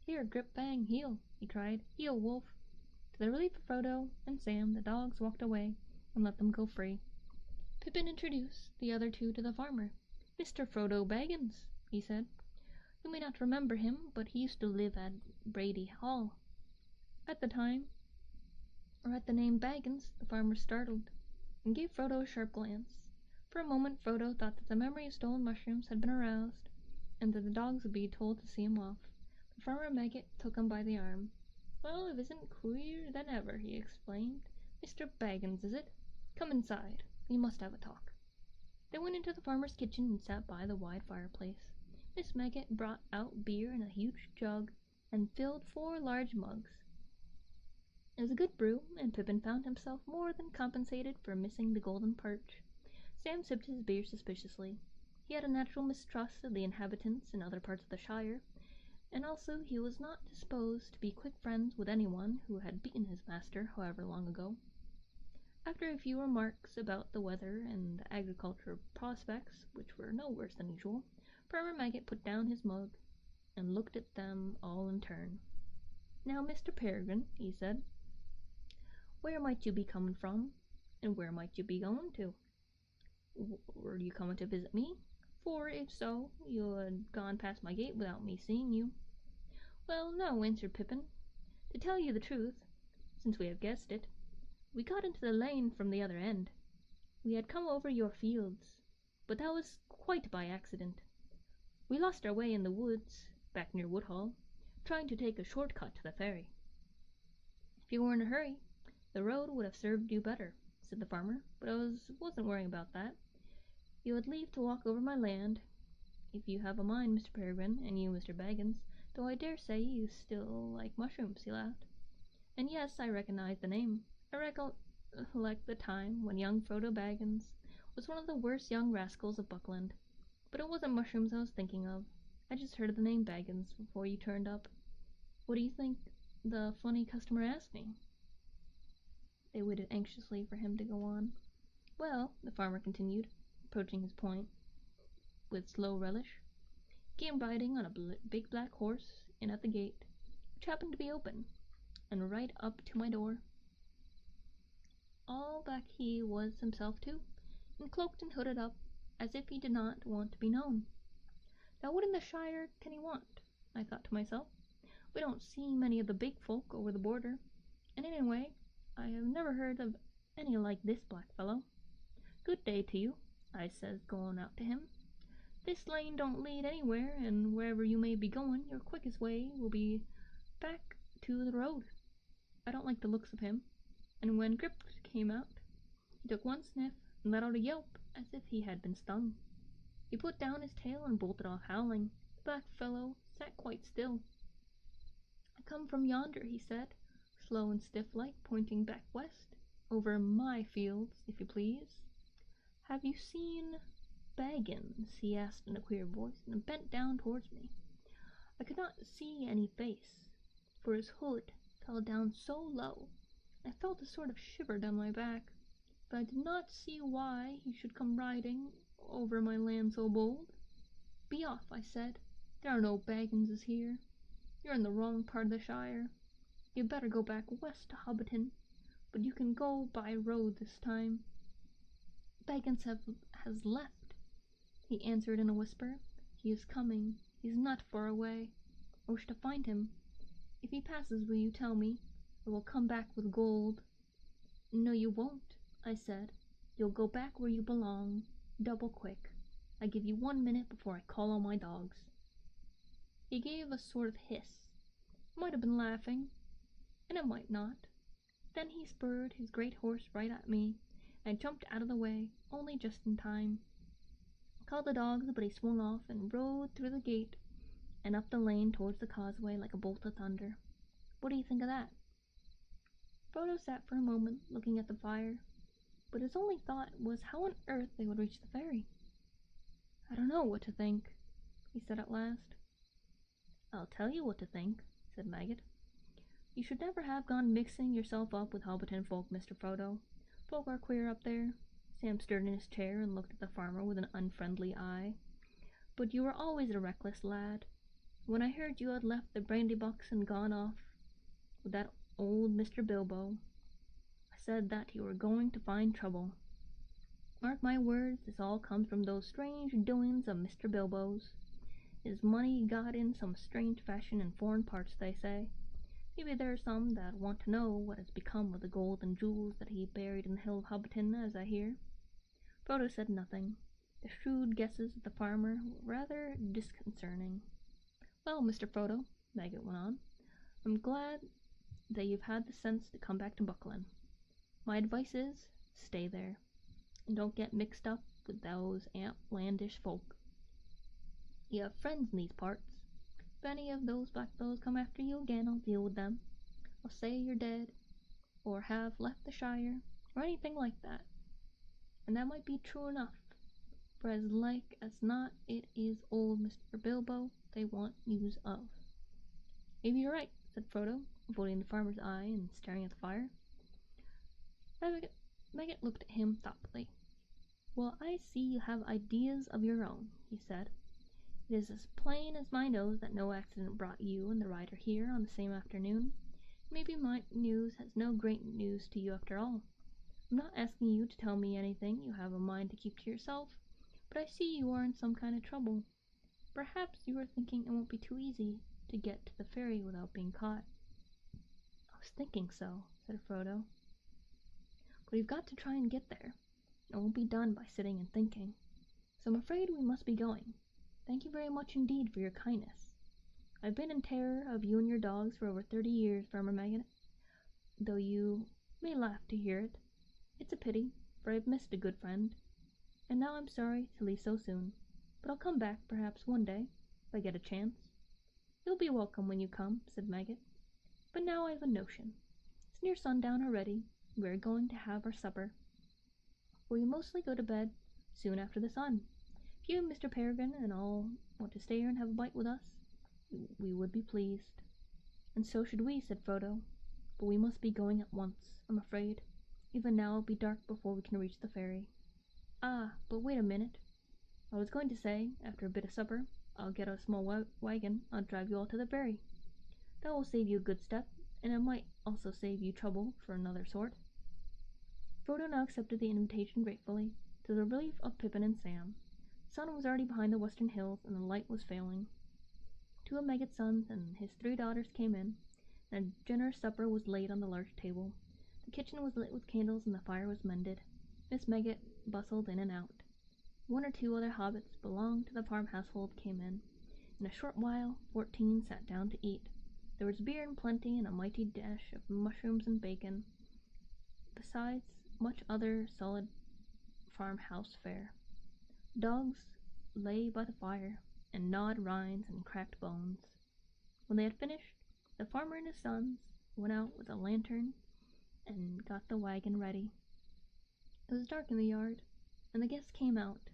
Here, Grip, Bang, Heel," he cried. "Heel, Wolf." To the relief of Frodo and Sam, the dogs walked away and let them go free. Pippin introduced the other two to the farmer. "Mr. Frodo Baggins," he said. "You may not remember him, but he used to live at Brady Hall." At the name Baggins, the farmer startled, and gave Frodo a sharp glance. For a moment Frodo thought that the memory of stolen mushrooms had been aroused, and that the dogs would be told to see him off. But Farmer Maggot took him by the arm. "Well, it isn't queerer than ever," he explained. "Mr. Baggins, is it? Come inside. We must have a talk." They went into the farmer's kitchen and sat by the wide fireplace. Miss Maggot brought out beer in a huge jug and filled 4 large mugs. It was a good brew, and Pippin found himself more than compensated for missing the golden perch. Sam sipped his beer suspiciously. He had a natural mistrust of the inhabitants in other parts of the Shire, and also he was not disposed to be quick friends with anyone who had beaten his master however long ago. After a few remarks about the weather and the agricultural prospects, which were no worse than usual, Farmer Maggot put down his mug and looked at them all in turn. "Now, Mr. Peregrine," he said, "where might you be coming from, and where might you be going to? Were you coming to visit me? For, if so, you had gone past my gate without me seeing you." "Well, no," answered Pippin. "To tell you the truth, since we have guessed it, we got into the lane from the other end. We had come over your fields, but that was quite by accident. We lost our way in the woods, back near Woodhall, trying to take a short cut to the ferry." "If you were in a hurry, the road would have served you better," said the farmer, "but I wasn't worrying about that. You had leave to walk over my land, if you have a mind, Mr. Peregrine, and you, Mr. Baggins, though I dare say you still like mushrooms," he laughed. "And yes, I recognize the name. I recollect the time when young Frodo Baggins was one of the worst young rascals of Buckland. But it wasn't mushrooms I was thinking of. I just heard of the name Baggins before you turned up. What do you think the funny customer asked me?" They waited anxiously for him to go on. "Well," the farmer continued, approaching his point with slow relish, "came riding on a big black horse in at the gate, which happened to be open, and right up to my door. All black he was himself too, and cloaked and hooded up, as if he did not want to be known. Now what in the Shire can he want? I thought to myself. We don't see many of the big folk over the border, and anyway, I have never heard of any like this black fellow. 'Good day to you,' I says, going out to him. 'This lane don't lead anywhere, and wherever you may be going, your quickest way will be back to the road.' I don't like the looks of him, and when Grip came out, he took one sniff and let out a yelp as if he had been stung. He put down his tail and bolted off howling. The black fellow sat quite still. 'I come from yonder,' he said, slow and stiff-like, pointing back west, 'over my fields, if you please. Have you seen Baggins?" he asked in a queer voice, and bent down towards me. I could not see any face, for his hood fell down so low. I felt a sort of shiver down my back, but I did not see why he should come riding over my land so bold. "Be off," I said. "There are no Bagginses here. You're in the wrong part of the shire. You'd better go back west to Hobbiton, but you can go by road this time." "Baggins has left," he answered in a whisper. "He is coming. He's not far away. I wish to find him. If he passes, will you tell me? I will come back with gold." "No, you won't," I said. "You'll go back where you belong, double quick. I give you 1 minute before I call on my dogs." He gave a sort of hiss. It might have been laughing, and it might not. Then he spurred his great horse right at me, and I jumped out of the way, only just in time. I called the dogs, but he swung off and rode through the gate and up the lane towards the causeway like a bolt of thunder. What do you think of that? Frodo sat for a moment looking at the fire, but his only thought was how on earth they would reach the ferry. "I don't know what to think," he said at last. "I'll tell you what to think," said Maggot. "You should never have gone mixing yourself up with Hobbiton folk, Mr. Frodo. Folk are queer up there." Sam stirred in his chair and looked at the farmer with an unfriendly eye. "But you were always a reckless lad. When I heard you had left the brandy-box and gone off with that old Mr. Bilbo, I said that you were going to find trouble. Mark my words, this all comes from those strange doings of Mr. Bilbo's. His money got in some strange fashion in foreign parts, they say. Maybe there are some that want to know what has become of the gold and jewels that he buried in the hill of Hobbiton, as I hear." Frodo said nothing. The shrewd guesses of the farmer were rather disconcerting. "Well, Mr. Frodo," Maggot went on, "I'm glad that you've had the sense to come back to Buckland. My advice is, stay there, and don't get mixed up with those outlandish folk. You have friends in these parts. If any of those black fellows come after you again, I'll deal with them. I'll say you're dead, or have left the Shire, or anything like that. And that might be true enough, for as like as not it is old Mr. Bilbo they want news of." "Maybe you're right," said Frodo, avoiding the farmer's eye and staring at the fire. Maggot looked at him thoughtfully. "Well, I see you have ideas of your own," he said. "It is as plain as my nose that no accident brought you and the rider here on the same afternoon. Maybe my news has no great news to you after all. I'm not asking you to tell me anything you have a mind to keep to yourself, but I see you are in some kind of trouble. Perhaps you are thinking it won't be too easy to get to the ferry without being caught." "I was thinking so," said Frodo. "But we've got to try and get there. It won't be done by sitting and thinking. So I'm afraid we must be going. Thank you very much indeed for your kindness. I've been in terror of you and your dogs for over 30 years, Farmer Maggot, though you may laugh to hear it. It's a pity, for I've missed a good friend, and now I'm sorry to leave so soon. But I'll come back, perhaps, one day, if I get a chance." "You'll be welcome when you come," said Maggot. "But now I have a notion. It's near sundown already, and we are going to have our supper, for we mostly go to bed soon after the sun. If you and Mr. Peregrine and all want to stay here and have a bite with us, we would be pleased." "And so should we," said Frodo. "But we must be going at once, I'm afraid. Even now it'll be dark before we can reach the ferry." "Ah, but wait a minute. I was going to say, after a bit of supper, I'll get a small wagon. I'll drive you all to the ferry. That will save you a good step, and it might also save you trouble for another sort." Frodo now accepted the invitation gratefully, to the relief of Pippin and Sam. The sun was already behind the western hills, and the light was failing. 2 of Maggot's sons and his 3 daughters came in, and a generous supper was laid on the large table. The kitchen was lit with candles, and the fire was mended. Miss Maggot bustled in and out. 1 or 2 other hobbits belonging to the farm household came in. In a short while 14 sat down to eat. There was beer in plenty, and a mighty dish of mushrooms and bacon, besides much other solid farmhouse fare. Dogs lay by the fire, and gnawed rinds and cracked bones. When they had finished, the farmer and his sons went out with a lantern and got the wagon ready. It was dark in the yard, and the guests came out.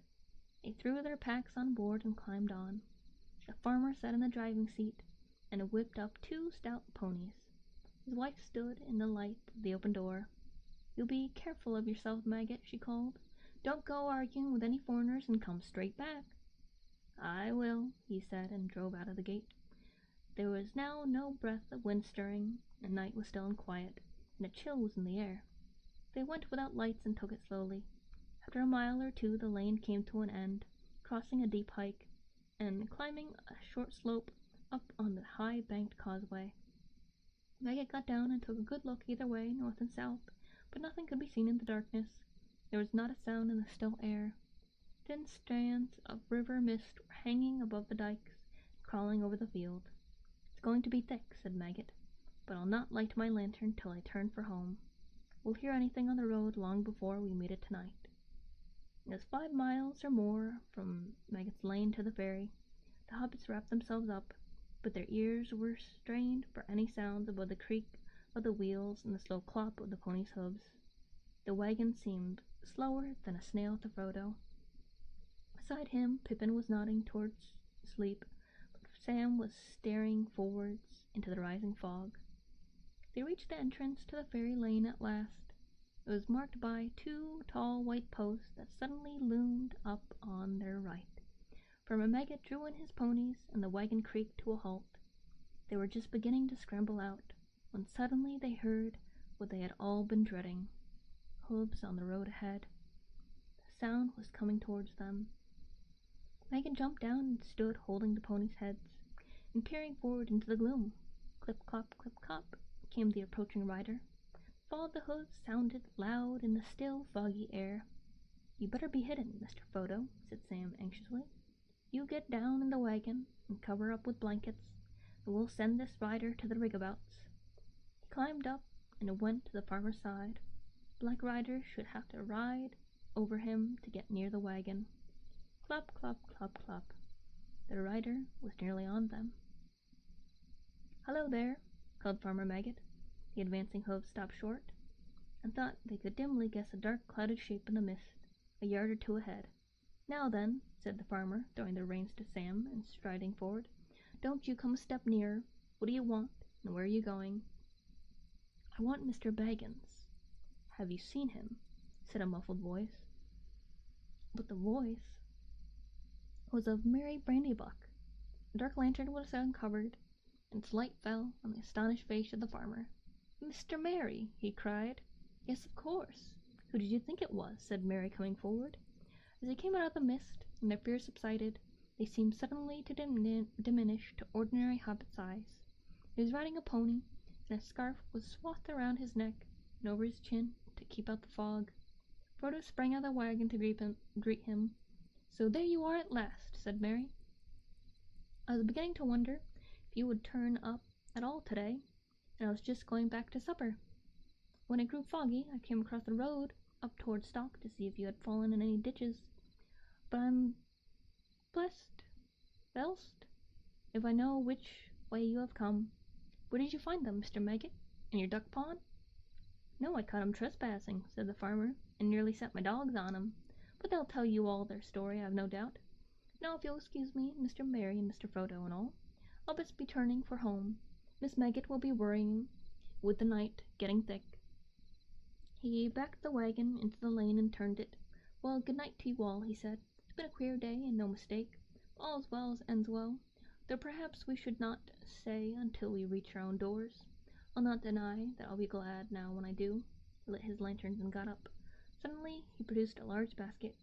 They threw their packs on board and climbed on. The farmer sat in the driving seat and whipped up 2 stout ponies. His wife stood in the light of the open door. "You'll be careful of yourself, Maggot," she called. "Don't go arguing with any foreigners and come straight back." "I will," he said, and drove out of the gate. There was now no breath of wind stirring, and night was still and quiet, and a chill was in the air. They went without lights and took it slowly. After a mile or 2 the lane came to an end, crossing a deep hike, and climbing a short slope up on the high-banked causeway. Maggot got down and took a good look either way, north and south, but nothing could be seen in the darkness. There was not a sound in the still air. Thin strands of river mist were hanging above the dikes, crawling over the field. "It's going to be thick," said Maggot, "but I'll not light my lantern till I turn for home. We'll hear anything on the road long before we meet it tonight." It was 5 miles or more from Maggot's lane to the ferry. The hobbits wrapped themselves up, but their ears were strained for any sounds above the creak of the wheels and the slow clop of the ponies' hooves. The wagon seemed slower than a snail to Frodo. Beside him, Pippin was nodding towards sleep, but Sam was staring forwards into the rising fog. They reached the entrance to the ferry lane at last. It was marked by 2 tall white posts that suddenly loomed up on their right. Farmer Maggot drew in his ponies, and the wagon creaked to a halt. They were just beginning to scramble out, when suddenly they heard what they had all been dreading: hooves on the road ahead. The sound was coming towards them. Maggot jumped down and stood holding the ponies' heads, and peering forward into the gloom. Clip, clop, came the approaching rider. The fall of the hooves sounded loud in the still, foggy air. "You better be hidden, Mr. Frodo," said Sam anxiously. "You get down in the wagon and cover up with blankets, and we'll send this rider to the rigabouts." He climbed up and went to the farmer's side. Black Rider should have to ride over him to get near the wagon. Clop, clop, clop, clop. The rider was nearly on them. "Hello there," called Farmer Maggot. The advancing hooves stopped short, and thought they could dimly guess a dark clouded shape in the mist, a yard or 2 ahead. "Now then," said the farmer, throwing the reins to Sam and striding forward, "don't you come a step nearer. What do you want, and where are you going?" "I want Mr. Baggins." "Have you seen him?" said a muffled voice. But the voice was of Mary Brandybuck. The dark lantern was uncovered, and its light fell on the astonished face of the farmer. "Mr. Mary!" he cried. "Yes, of course. Who did you think it was?" said Mary, coming forward. As they came out of the mist, and their fear subsided, they seemed suddenly to diminish to ordinary hobbit size. He was riding a pony, and a scarf was swathed around his neck and over his chin to keep out the fog. Frodo sprang out of the wagon to greet him. "So there you are at last," said Mary. "I was beginning to wonder if you would turn up at all today, and I was just going back to supper. When it grew foggy, I came across the road up toward Stock to see if you had fallen in any ditches. But I'm blessed, if I know which way you have come. Where did you find them, Mr. Maggot? In your duck pond?" "No, I caught 'em trespassing," said the farmer, "and nearly set my dogs on 'em. But they'll tell you all their story, I've no doubt. Now, if you'll excuse me, Mr. Mary and Mr. Frodo and all, I'll best be turning for home. Miss Maggot will be worrying with the night getting thick." He backed the wagon into the lane and turned it. "Well, good night to you all," he said. "It's been a queer day, and no mistake. All's well as ends well, though perhaps we should not say until we reach our own doors. I'll not deny that I'll be glad now when I do." He lit his lanterns and got up. Suddenly he produced a large basket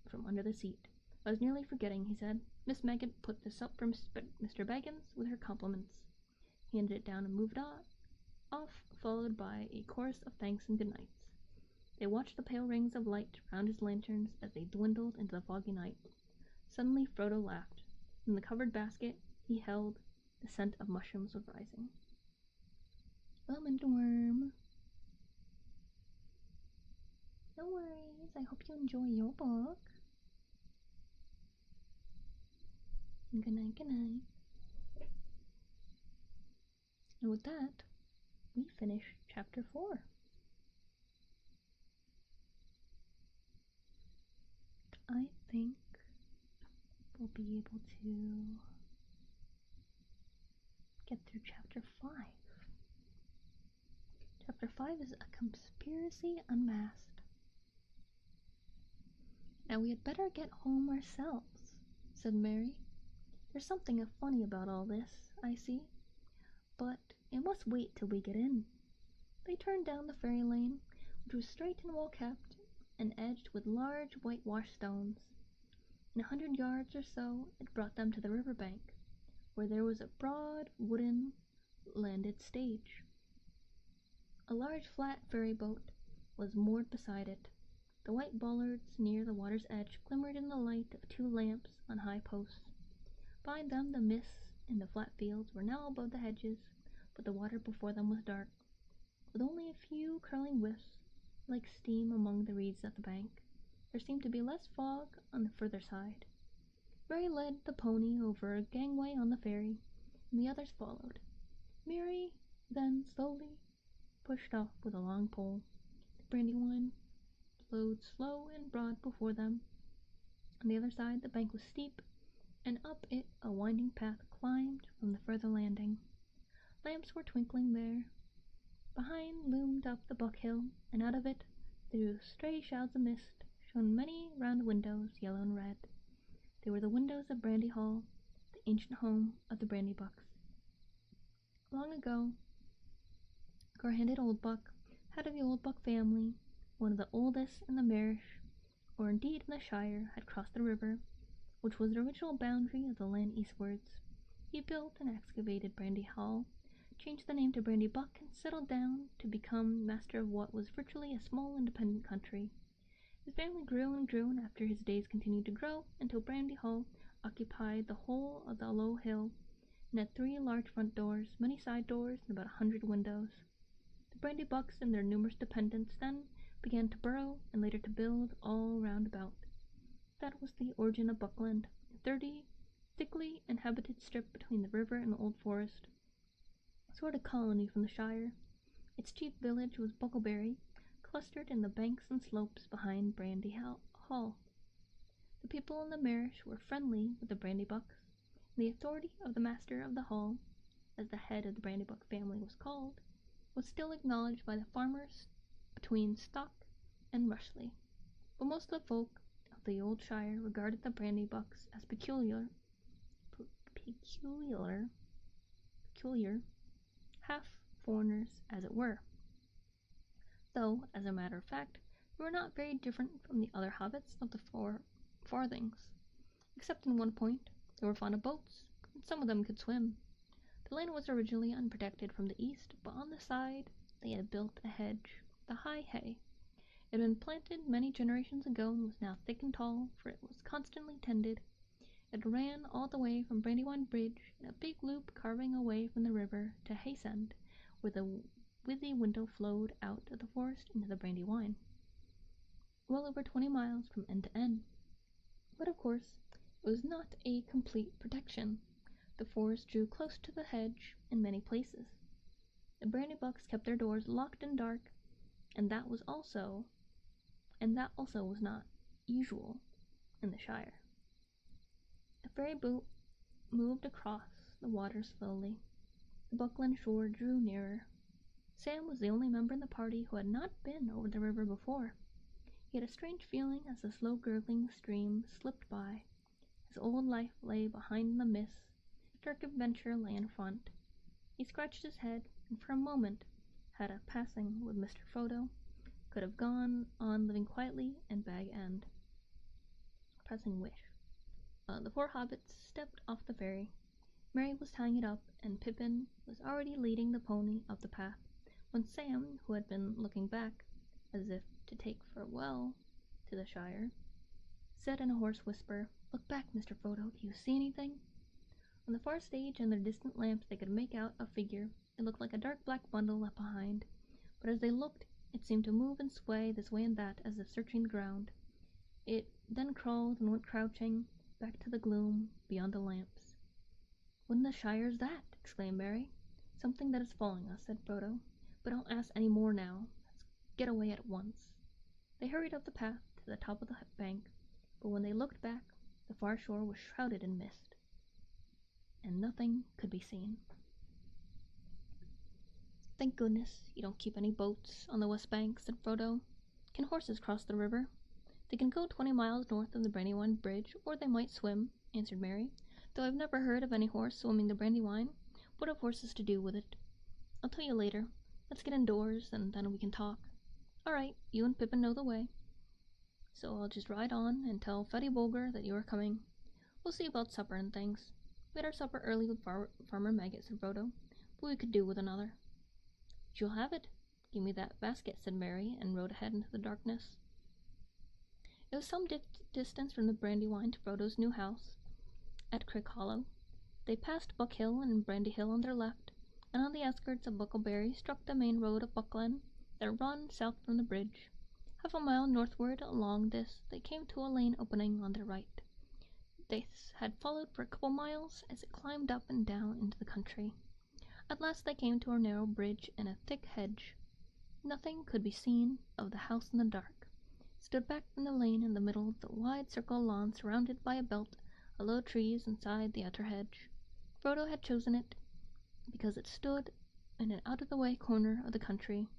from under the seat. "I was nearly forgetting," he said. "Miss Maggot put this up for Mr. Baggins with her compliments." He handed it down and moved off, followed by a chorus of thanks and good nights. They watched the pale rings of light round his lanterns as they dwindled into the foggy night. Suddenly Frodo laughed. From the covered basket he held, the scent of mushrooms was rising. "Almond worm." No worries, I hope you enjoy your book. Good night, good night. And with that, we finish chapter 4. I think we'll be able to get through Chapter 5. Chapter 5 is A Conspiracy Unmasked. Now we had better get home ourselves, said Mary. There's something funny about all this, I see, but it must wait till we get in. They turned down the ferry lane, which was straight and well-kept, and edged with large whitewashed stones. In 100 yards or so it brought them to the river bank, where there was a broad wooden landed stage. A large flat ferry boat was moored beside it. The white bollards near the water's edge glimmered in the light of 2 lamps on high posts. Behind them the mists in the flat fields were now above the hedges, but the water before them was dark, with only a few curling wisps, like steam among the reeds at the bank. There seemed to be less fog on the further side. Mary led the pony over a gangway on the ferry, and the others followed. Mary then slowly pushed off with a long pole. The Brandywine flowed slow and broad before them. On the other side the bank was steep, and up it a winding path climbed from the further landing. Lamps were twinkling there. Behind loomed up the Buck Hill, and out of it, through stray shrouds of mist, shone many round windows, yellow and red. They were the windows of Brandy Hall, the ancient home of the Brandy Bucks. Long ago, Gore-handed Old Buck, head of the Old Buck family, one of the oldest in the Marish, or indeed in the Shire, had crossed the river, which was the original boundary of the land eastwards. He built and excavated Brandy Hall, changed the name to Brandy Buck, and settled down to become master of what was virtually a small independent country. His family grew and grew, and after his days continued to grow, until Brandy Hall occupied the whole of the low hill, and had 3 large front doors, many side doors, and about 100 windows. The Brandy Bucks and their numerous dependents then began to burrow, and later to build all round about. That was the origin of Buckland, a 30 thickly inhabited strip between the river and the old forest, a sort of colony from the Shire. Its chief village was Buckleberry, clustered in the banks and slopes behind Brandy Hall. The people in the Marish were friendly with the Brandy Bucks, and the authority of the master of the hall, as the head of the Brandy Buck family was called, was still acknowledged by the farmers between Stock and Rushley. But most of the folk of the old Shire regarded the Brandy Bucks as peculiar, half foreigners as it were, though, as a matter of fact, they were not very different from the other hobbits of the 4 farthings, except in one point: they were fond of boats, and some of them could swim. The land was originally unprotected from the east, but on the side they had built a hedge, the High Hay. It had been planted many generations ago and was now thick and tall, for it was constantly tended. It ran all the way from Brandywine Bridge in a big loop carving away from the river to Haysend, where the Withy window flowed out of the forest into the Brandywine, well over 20 miles from end to end. But of course, it was not a complete protection. The forest drew close to the hedge in many places. The Brandy Bucks kept their doors locked and dark, and that also was not usual in the Shire. The ferry boat moved across the water slowly. The Buckland shore drew nearer. Sam was the only member in the party who had not been over the river before. He had a strange feeling as the slow gurgling stream slipped by. His old life lay behind the mists. Dark adventure lay in front. He scratched his head, and for a moment, had a passing with Mr. Frodo, could have gone on living quietly in Bag End. Pressing wish. The 4 hobbits stepped off the ferry. Mary was tying it up, and Pippin was already leading the pony up the path, when Sam, who had been looking back, as if to take farewell to the Shire, said in a hoarse whisper, "Look back, Mr. Frodo, do you see anything?" On the far stage and their distant lamps they could make out a figure. It looked like a dark black bundle left behind, but as they looked, it seemed to move and sway this way and that as if searching the ground. It then crawled and went crouching back to the gloom beyond the lamps. "What in the Shire's that?" exclaimed Mary. "Something that is following us," said Frodo. "But don't ask any more now. Let's get away at once." They hurried up the path to the top of the bank, but when they looked back, The far shore was shrouded in mist, and nothing could be seen. "Thank goodness you don't keep any boats on the west bank," said Frodo. "Can horses cross the river?" "They can go 20 miles north of the Brandywine Bridge, or they might swim," answered Mary, "though I've never heard of any horse swimming the Brandywine. What have horses to do with it?" "I'll tell you later. Let's get indoors, and then we can talk." "All right, you and Pippin know the way. So I'll just ride on and tell Fetty Bulger that you are coming. We'll see about supper and things. We had our supper early with Farmer Maggot," said Frodo, "but we could do with another." "You'll have it. Give me that basket," said Mary, and rode ahead into the darkness. It was some distance from the Brandywine to Frodo's new house at Crick Hollow. They passed Buck Hill and Brandy Hill on their left, and on the outskirts of Buckleberry struck the main road of Buckland that ran south from the bridge. Half a mile northward along this they came to a lane opening on their right. They had followed for a couple miles as it climbed up and down into the country. At last they came to a narrow bridge and a thick hedge. Nothing could be seen of the house in the dark. It stood back from the lane in the middle of the wide circle lawn surrounded by a belt of low trees inside the outer hedge. Frodo had chosen it because it stood in an out-of-the-way corner of the country,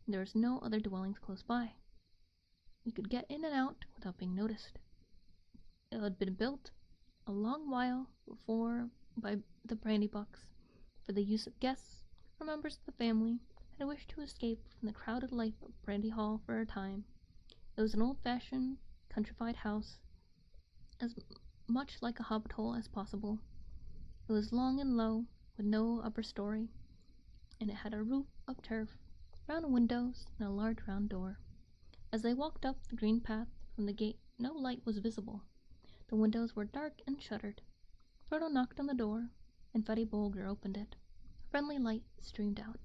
and there was no other dwellings close by. You could get in and out without being noticed. It had been built a long while before by the Brandybucks for the use of guests or members of the family who wished to escape from the crowded life of Brandy Hall for a time. It was an old-fashioned, countrified house, as much like a hobbit hole as possible. It was long and low, with no upper story, and it had a roof of turf, round windows, and a large round door. As they walked up the green path from the gate, no light was visible. The windows were dark and shuttered. Frodo knocked on the door, and Fetty Bulger opened it. A friendly light streamed out.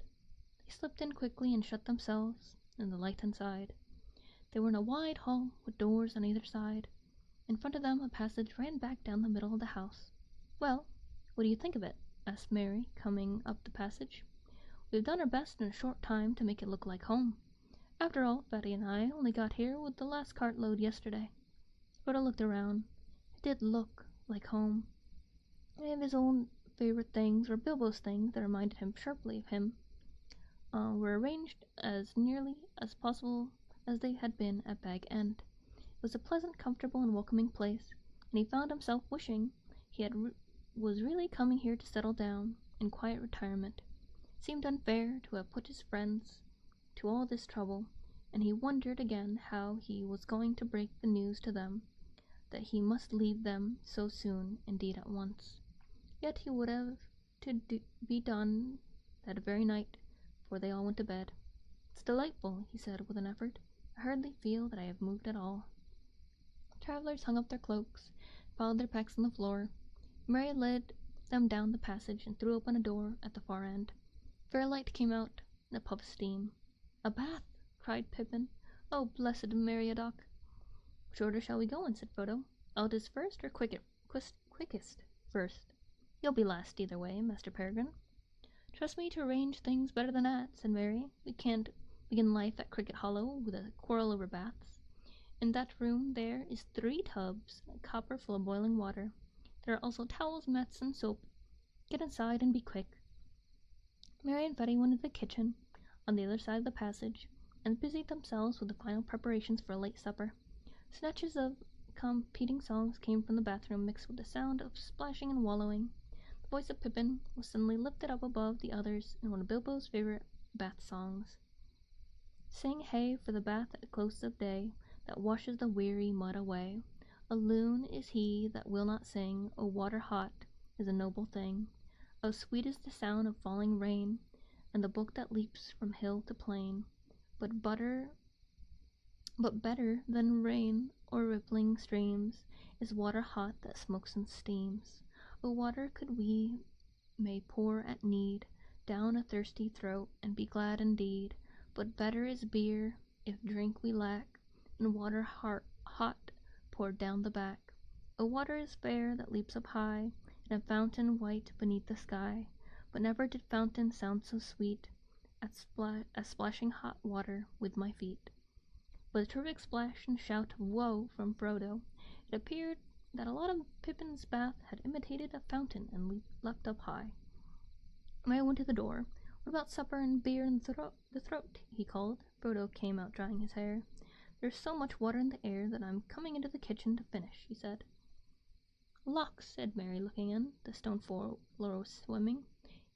They slipped in quickly and shut themselves in the light inside. They were in a wide hall with doors on either side. In front of them a passage ran back down the middle of the house. "Well, what do you think of it?" asked Mary, coming up the passage. "We've done our best in a short time to make it look like home. After all, Fatty and I only got here with the last cartload yesterday." Frodo looked around. It did look like home. Many of his own favorite things, or Bilbo's things that reminded him sharply of him, were arranged as nearly as possible as they had been at Bag End. It was a pleasant, comfortable, and welcoming place, and he found himself wishing he was really coming here to settle down in quiet retirement. It seemed unfair to have put his friends to all this trouble, and he wondered again how he was going to break the news to them that he must leave them so soon, indeed at once. Yet he would have to be done that very night before they all went to bed. "It's delightful," he said with an effort. "I hardly feel that I have moved at all." The travelers hung up their cloaks, piled their packs on the floor. Mary led them down the passage and threw open a door at the far end. Fair light came out in a puff of steam. "A bath!" cried Pippin. "Oh, blessed Meriadoc!" "Which order shall we go in?" said Frodo. "Eldest first, or quickest first?" "You'll be last either way, Master Peregrine." "Trust me to arrange things better than that," said Mary. "We can't begin life at Cricket Hollow with a quarrel over baths. In that room there is 3 tubs, a copper full of boiling water. There are also towels, mats, and soap. Get inside and be quick." Mary and Fetty went into the kitchen on the other side of the passage and busied themselves with the final preparations for a late supper. Snatches of competing songs came from the bathroom, mixed with the sound of splashing and wallowing. The voice of Pippin was suddenly lifted up above the others in one of Bilbo's favorite bath songs. "Sing hey for the bath at the close of day that washes the weary mud away. A loon is he that will not sing. O water hot is a noble thing. O sweet is the sound of falling rain, and the brook that leaps from hill to plain. But better than rain or rippling streams is water hot that smokes and steams. O water could we may pour at need down a thirsty throat and be glad indeed. But better is beer if drink we lack than water hot poured down the back. O water is fair that leaps up high in a fountain white beneath the sky. But never did fountain sound so sweet as splashing hot water with my feet." With a terrific splash and shout of "Whoa!" from Frodo, it appeared that a lot of Pippin's bath had imitated a fountain and leapt up high. Merry went to the door. "What about supper and beer in the throat?" he called. Frodo came out drying his hair. "There's so much water in the air that I'm coming into the kitchen to finish," he said. "Locks," said Merry, looking in. The stone floor was swimming.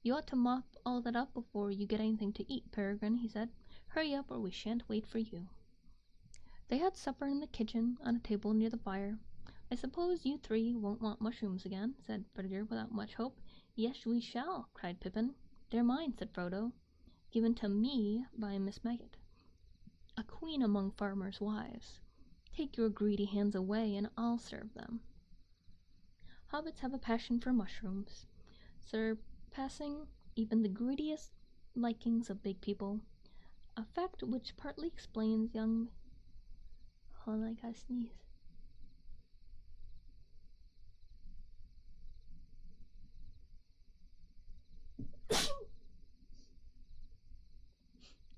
"You ought to mop all that up before you get anything to eat, Peregrine," he said. "Hurry up, or we shan't wait for you." They had supper in the kitchen, on a table near the fire. "I suppose you three won't want mushrooms again," said Frigga without much hope. "Yes, we shall," cried Pippin. "They're mine," said Frodo. "Given to me by Miss Maggot, a queen among farmers' wives. Take your greedy hands away, and I'll serve them." Hobbits have a passion for mushrooms, surpassing even the greediest likings of big people, a fact which partly explains young... Hold on, I gotta sneeze.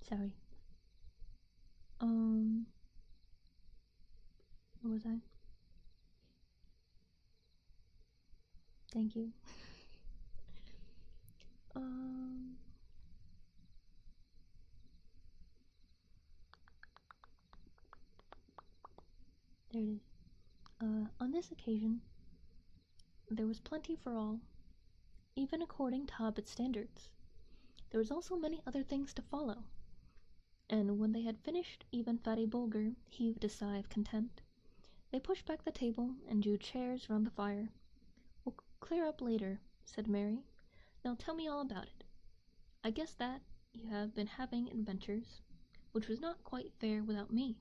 Sorry. What was I? Thank you. There it is. On this occasion, there was plenty for all, even according to Hobbit standards. There was also many other things to follow, and when they had finished, even Fatty Bulger heaved a sigh of content. They pushed back the table and drew chairs round the fire. "We'll clear up later," said Merry. "Now tell me all about it. I guess that you have been having adventures, which was not quite fair without me.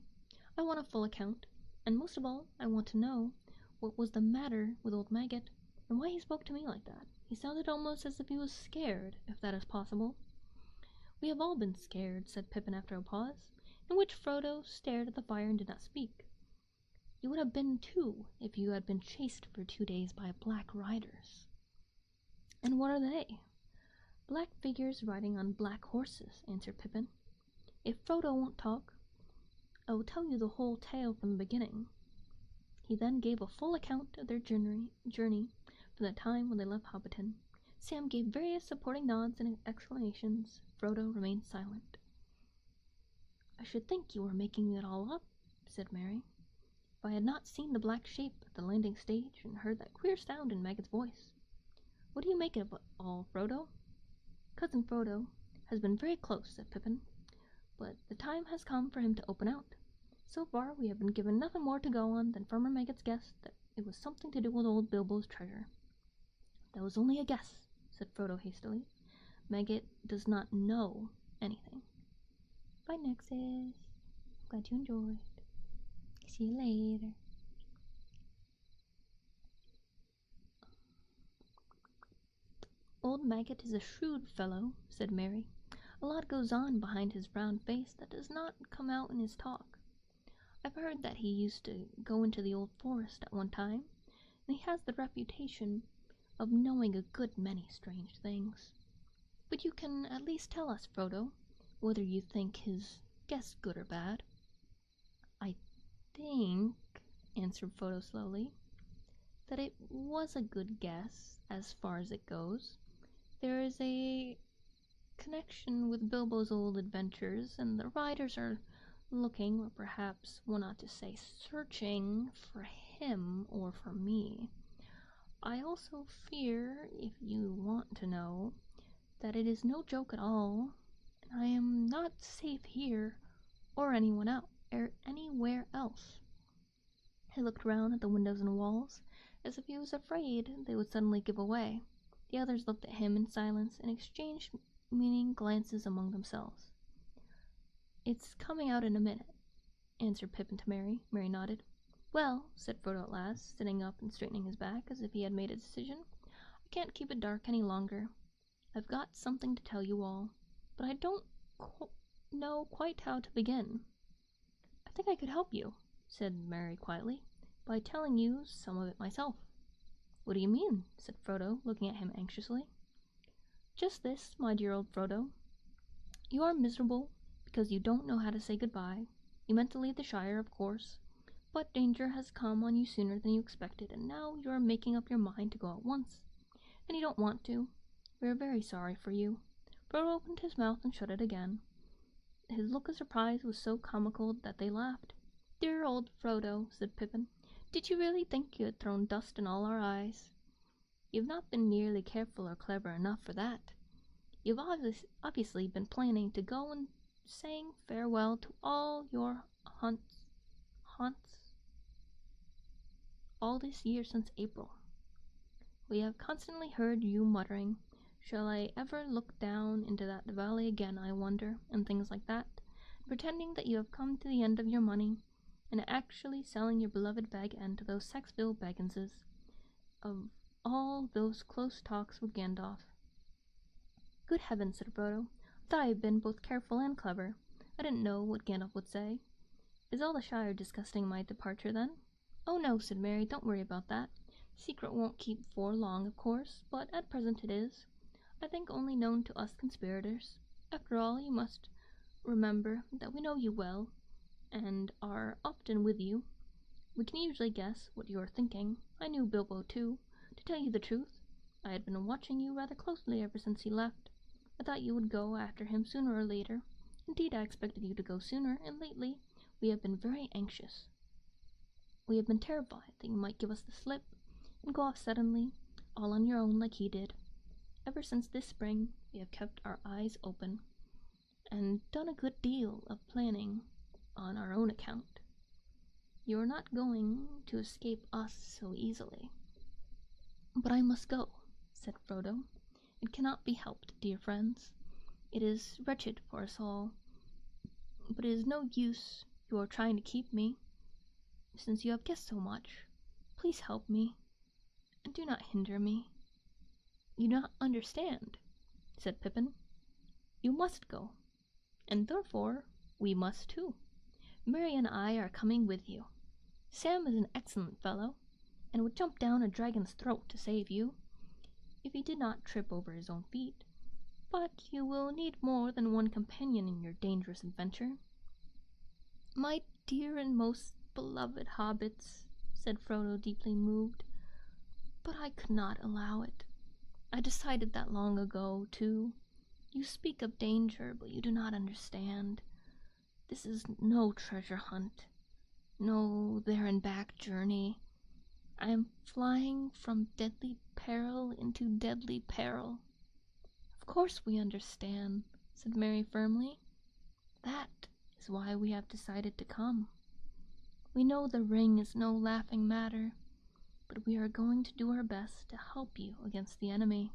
I want a full account, and most of all, I want to know what was the matter with old Maggot, and why he spoke to me like that. He sounded almost as if he was scared, if that is possible." "We have all been scared," said Pippin after a pause, in which Frodo stared at the fire and did not speak. "You would have been too, if you had been chased for 2 days by black riders." "And what are they?" "Black figures riding on black horses," answered Pippin. "If Frodo won't talk, I will tell you the whole tale from the beginning." He then gave a full account of their journey from the time when they left Hobbiton. Sam gave various supporting nods and exclamations. Frodo remained silent. "I should think you were making it all up," said Merry. "If I had not seen the black shape at the landing stage and heard that queer sound in Maggot's voice. What do you make of it all, Frodo?" "Cousin Frodo has been very close," said Pippin, "but the time has come for him to open out. So far we have been given nothing more to go on than Farmer Maggot's guess that it was something to do with old Bilbo's treasure." "That was only a guess," said Frodo hastily. "Maggot does not know anything." Bye, Nexus. Glad you enjoyed. See you later. "Old Maggot is a shrewd fellow," said Merry. "A lot goes on behind his round face that does not come out in his talk. I've heard that he used to go into the old forest at one time, and he has the reputation of knowing a good many strange things. But you can at least tell us, Frodo, whether you think his guess good or bad." "I think," answered Frodo slowly, "that it was a good guess as far as it goes. There is a connection with Bilbo's old adventures, and the riders are looking, or perhaps one ought to say searching, for him or for me. I also fear, if you want to know, that it is no joke at all, and I am not safe here or anywhere else." He looked round at the windows and walls, as if he was afraid they would suddenly give away. The others looked at him in silence and exchanged meaning glances among themselves. "It's coming out in a minute," answered Pippin to Merry. Merry nodded. "Well," said Frodo at last, sitting up and straightening his back as if he had made a decision, "I can't keep it dark any longer. I've got something to tell you all, but I don't know quite how to begin." "I think I could help you," said Merry quietly, "by telling you some of it myself." "What do you mean?" said Frodo, looking at him anxiously. "Just this, my dear old Frodo. You are miserable because you don't know how to say goodbye. You meant to leave the Shire, of course, But danger has come on you sooner than you expected, and now you are making up your mind to go at once. And you don't want to. We are very sorry for you." Frodo opened his mouth and shut it again. His look of surprise was so comical that they laughed. "Dear old Frodo," said Pippin, "did you really think you had thrown dust in all our eyes? You've not been nearly careful or clever enough for that. You've obviously been planning to go and saying farewell to all your haunts all this year since April. We have constantly heard you muttering, 'Shall I ever look down into that valley again, I wonder,' and things like that, pretending that you have come to the end of your money, and actually selling your beloved bag end to those Saxville Bagginses. Of all those close talks with Gandalf." "Good heavens," said Frodo. "I thought I had been both careful and clever. I didn't know what Gandalf would say. Is all the Shire discussing my departure, then?" "Oh, no," said Merry. "Don't worry about that. The secret won't keep for long, of course, but at present it is, I think, only known to us conspirators. After all, you must remember that we know you well, and are often with you. We can usually guess what you are thinking. I knew Bilbo, too. To tell you the truth, I had been watching you rather closely ever since he left. I thought you would go after him sooner or later. Indeed, I expected you to go sooner, and lately we have been very anxious. We have been terrified that you might give us the slip and go off suddenly, all on your own like he did. Ever since this spring, we have kept our eyes open, and done a good deal of planning on our own account. You are not going to escape us so easily." "But I must go," said Frodo. "It cannot be helped, dear friends. It is wretched for us all. But it is no use your trying to keep me, since you have guessed so much. Please help me, and do not hinder me." "You do not understand," said Pippin. "You must go, and therefore we must too. Merry and I are coming with you. Sam is an excellent fellow, and would jump down a dragon's throat to save you, if he did not trip over his own feet. But you will need more than one companion in your dangerous adventure." "My dear and most beloved hobbits," said Frodo, deeply moved, "but I could not allow it. I decided that long ago, too. You speak of danger, but you do not understand. This is no treasure hunt, no there and back journey. I am flying from deadly peril into deadly peril." "Of course we understand," said Merry firmly. "That is why we have decided to come. We know the ring is no laughing matter, but we are going to do our best to help you against the enemy."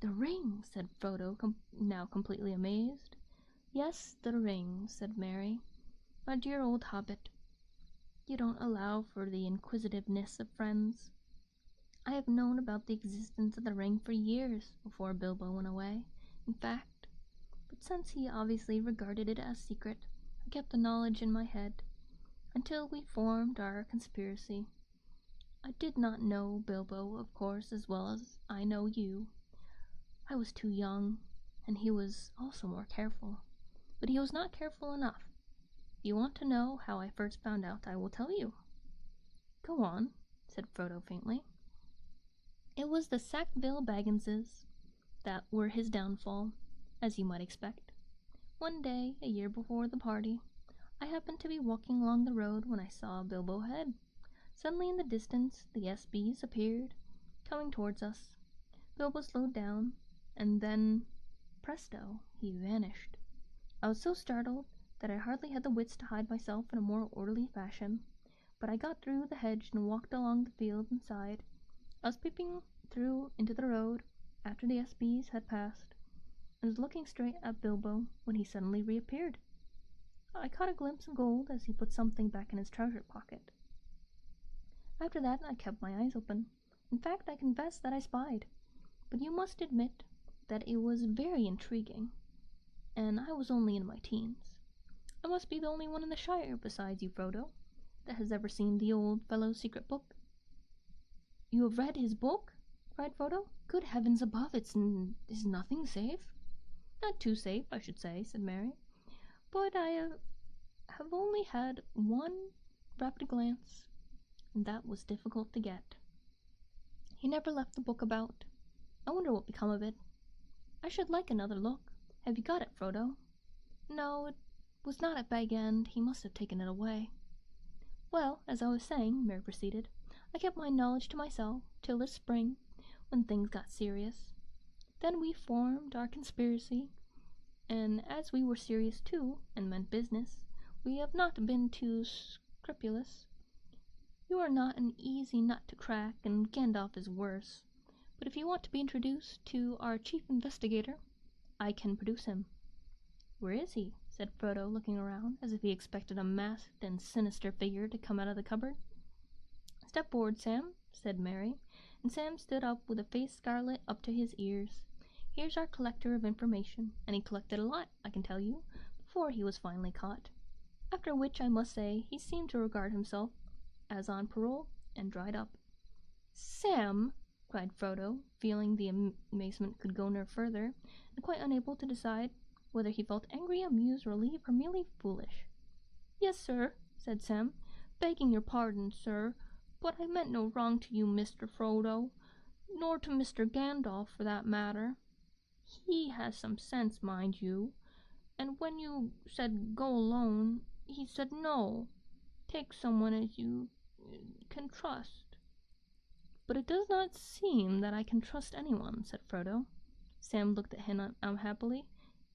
"The ring!" said Frodo, now completely amazed. "Yes, the ring," said Merry. "My dear old hobbit, you don't allow for the inquisitiveness of friends. I have known about the existence of the ring for years before Bilbo went away, in fact, but since he obviously regarded it as secret, I kept the knowledge in my head, until we formed our conspiracy. I did not know Bilbo, of course, as well as I know you. I was too young, and he was also more careful. But he was not careful enough. If you want to know how I first found out, I will tell you." "Go on," said Frodo faintly. "It was the Sackville Bagginses that were his downfall, as you might expect. One day, a year before the party, I happened to be walking along the road when I saw Bilbo ahead. Suddenly in the distance the SBs appeared, coming towards us. Bilbo slowed down, and then, presto, he vanished. I was so startled that I hardly had the wits to hide myself in a more orderly fashion, but I got through the hedge and walked along the field inside. I was peeping through into the road after the SBs had passed, and was looking straight at Bilbo when he suddenly reappeared. I caught a glimpse of gold as he put something back in his trouser pocket. After that I kept my eyes open. In fact, I confess that I spied, but you must admit that it was very intriguing, and I was only in my teens. I must be the only one in the Shire, besides you, Frodo, that has ever seen the old fellow's secret book." "You have read his book?" cried Frodo. "Good heavens above, is nothing safe?" "Not too safe, I should say," said Merry, "but I have only had one rapid glance, and that was difficult to get. He never left the book about. I wonder what become of it. I should like another look. Have you got it, Frodo? No, it was not at Bag End. He must have taken it away. Well, as I was saying, Mary proceeded, I kept my knowledge to myself till this spring, when things got serious. Then we formed our conspiracy, and as we were serious too, and meant business, we have not been too scrupulous. You are not an easy nut to crack, and Gandalf is worse. But if you want to be introduced to our chief investigator, I can produce him. Where is he? Said Frodo, looking around, as if he expected a masked and sinister figure to come out of the cupboard. Step forward, Sam, said Mary, and Sam stood up with a face scarlet up to his ears. Here's our collector of information, and he collected a lot, I can tell you, before he was finally caught. After which, I must say, he seemed to regard himself as on parole, and dried up. Sam, cried Frodo, feeling the amazement could go no further, and quite unable to decide whether he felt angry, amused, relieved, or merely foolish. Yes, sir, said Sam, begging your pardon, sir, but I meant no wrong to you, Mr. Frodo, nor to Mr. Gandalf, for that matter. He has some sense, mind you, and when you said go alone, he said no, take someone as you can trust. But it does not seem that I can trust anyone, said Frodo. Sam looked at him unhappily.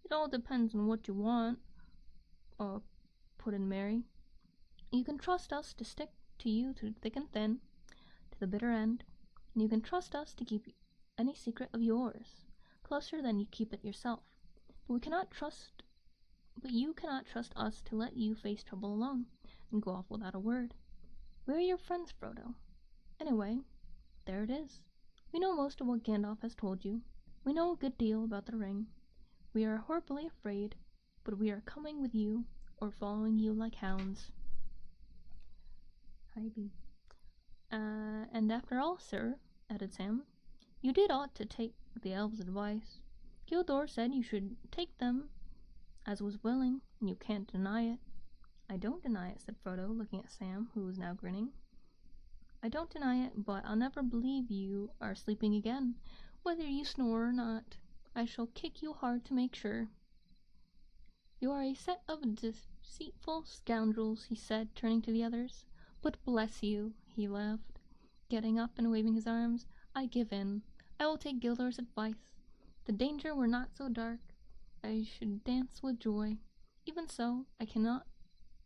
It all depends on what you want, put in Mary. You can trust us to stick to you through thick and thin, to the bitter end, and you can trust us to keep any secret of yours closer than you keep it yourself. But you cannot trust us to let you face trouble alone and go off without a word. We are your friends, Frodo. Anyway, there it is. We know most of what Gandalf has told you. We know a good deal about the ring. We are horribly afraid, but we are coming with you, or following you like hounds. And after all, sir, added Sam, you did ought to take the elves' advice. Gildor said you should take them, as was willing, and you can't deny it. I don't deny it, said Frodo, looking at Sam, who was now grinning. I don't deny it, but I'll never believe you are sleeping again, whether you snore or not. I shall kick you hard to make sure. You are a set of deceitful scoundrels, he said, turning to the others. But bless you, he laughed, getting up and waving his arms. I give in. I will take Gildor's advice. The danger were not so dark. I should dance with joy. Even so, I cannot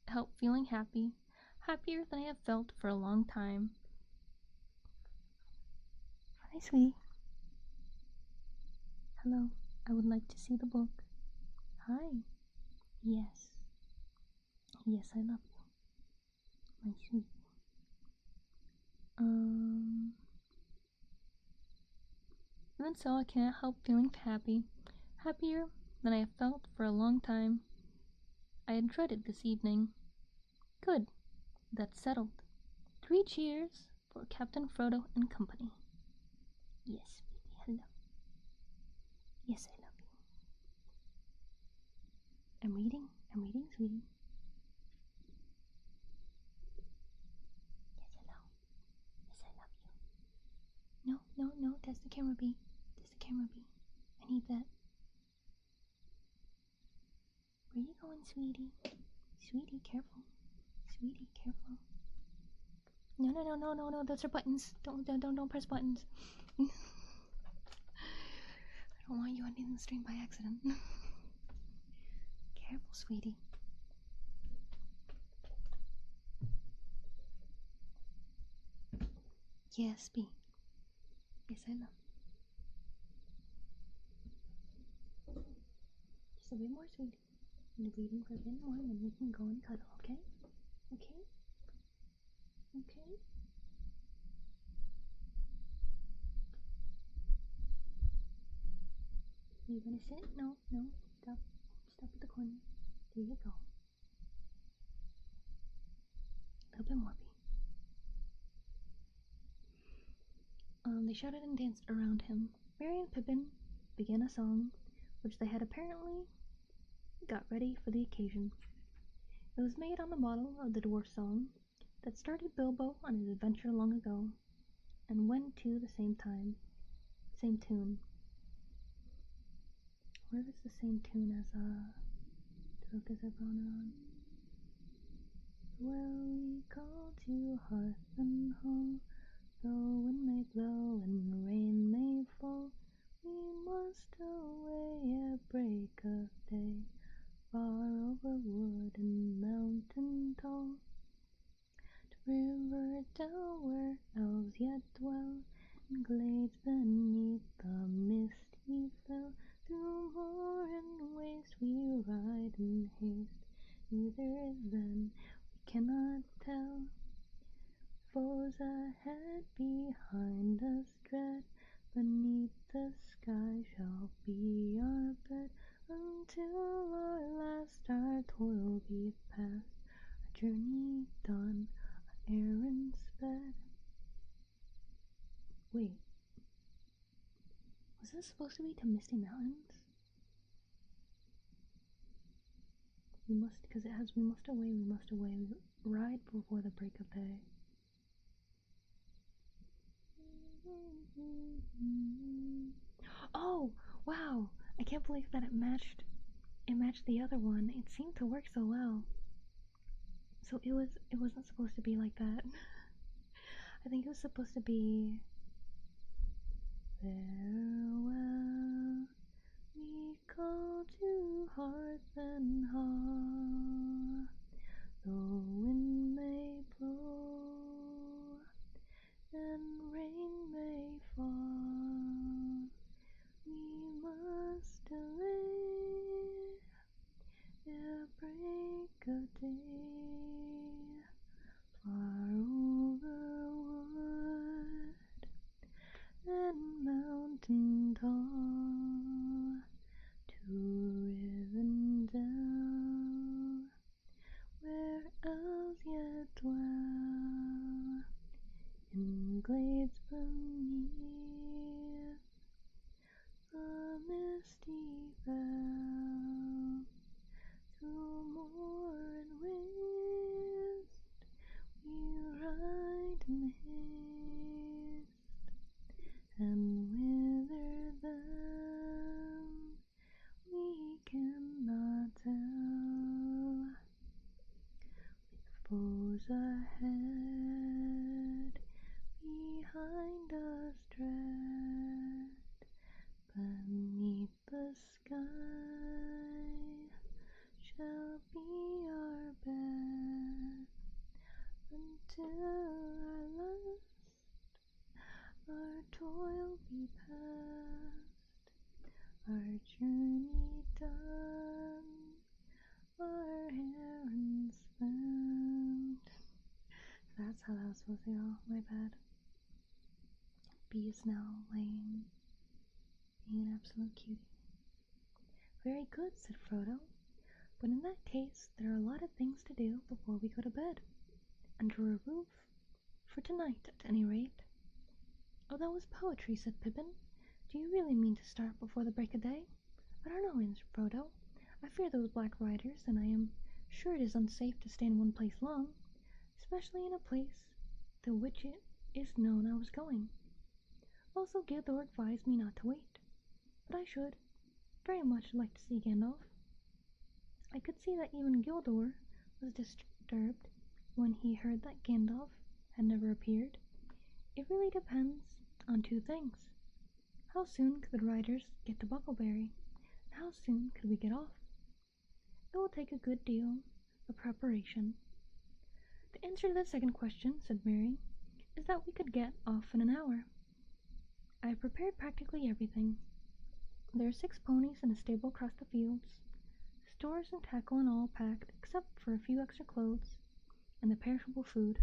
help feeling happy, happier than I have felt for a long time. Hi, sweetie. Hello, I would like to see the book. Hi. Yes. Yes, I love you. My sweetie. Even so, I cannot help feeling happy, happier than I have felt for a long time. I had dreaded this evening. Good. That's settled. 3 cheers for Captain Frodo and company. Yes, sweetie, hello. Yes, I love you. I'm reading, sweetie. Yes, hello. Yes, I love you. No, that's the camera bee. That's the camera bee. I need that. Where you going, sweetie? Sweetie, careful. Sweetie, careful. No, those are buttons. Don't press buttons. I don't want you ending the stream by accident. Careful, sweetie. Yes, B. Yes, I love you. Just a bit more, sweetie. I'm reading for a bit more, and then we can go and cuddle, okay? Okay? Okay? Are you gonna sit? No. Stop at the corner. There you go. A little bit more, B. They shouted and danced around him. Merry and Pippin began a song, which they had apparently got ready for the occasion. It was made on the model of the dwarf song, that started Bilbo on his adventure long ago, and went to the same tune. What if it's the same tune as Took as a pronoun? Well, we call to hearth and home, though wind may blow and rain may fall, we must away at break of day, far over wood and mountain tall, to river down where elves yet dwell, and glades beneath the misty fell. Through moor and waste we ride in haste, neither then we cannot tell. Foes ahead, behind us dread, beneath the sky shall be our bed, until our last our toil be past, our journey done, our errand sped. Wait, was this supposed to be to Misty Mountains? We must, because it has we must away, we ride before the break of day. Oh, wow! I can't believe that it matched the other one. It seemed to work so well. So it wasn't supposed to be like that. I think it was supposed to be farewell, we call to hearth and hall, though wind may blow and rain may fall, we must delay ere break of day, far over wood and mountain tall, to Rivendell, where elves yet dwell, in glades beneath the misty fell. Through moor and waste we ride in haste, and whither then we cannot tell. With foes ahead, behind us dread, beneath the sky shall be our bed, until our last our toil be past, our journey done, our errand spent. That's how that was supposed to go. My bad. B is now laying, being an absolute cutie. Very good, said Frodo. But in that case, there are a lot of things to do before we go to bed. Under a roof. For tonight, at any rate. Oh, that was poetry, said Pippin. Do you really mean to start before the break of day? I don't know, answered Frodo. I fear those black riders, and I am sure it is unsafe to stay in one place long, especially in a place to which it is known I was going. Also, Gildor advised me not to wait, but I should very much like to see Gandalf. I could see that even Gildor was disturbed when he heard that Gandalf had never appeared. It really depends on two things. How soon could the riders get to Buckleberry, and how soon could we get off? It will take a good deal of preparation. The answer to the second question, said Merry, is that we could get off in an hour. I have prepared practically everything. There are 6 ponies in a stable across the fields, stores and tackle and all packed, except for a few extra clothes and the perishable food.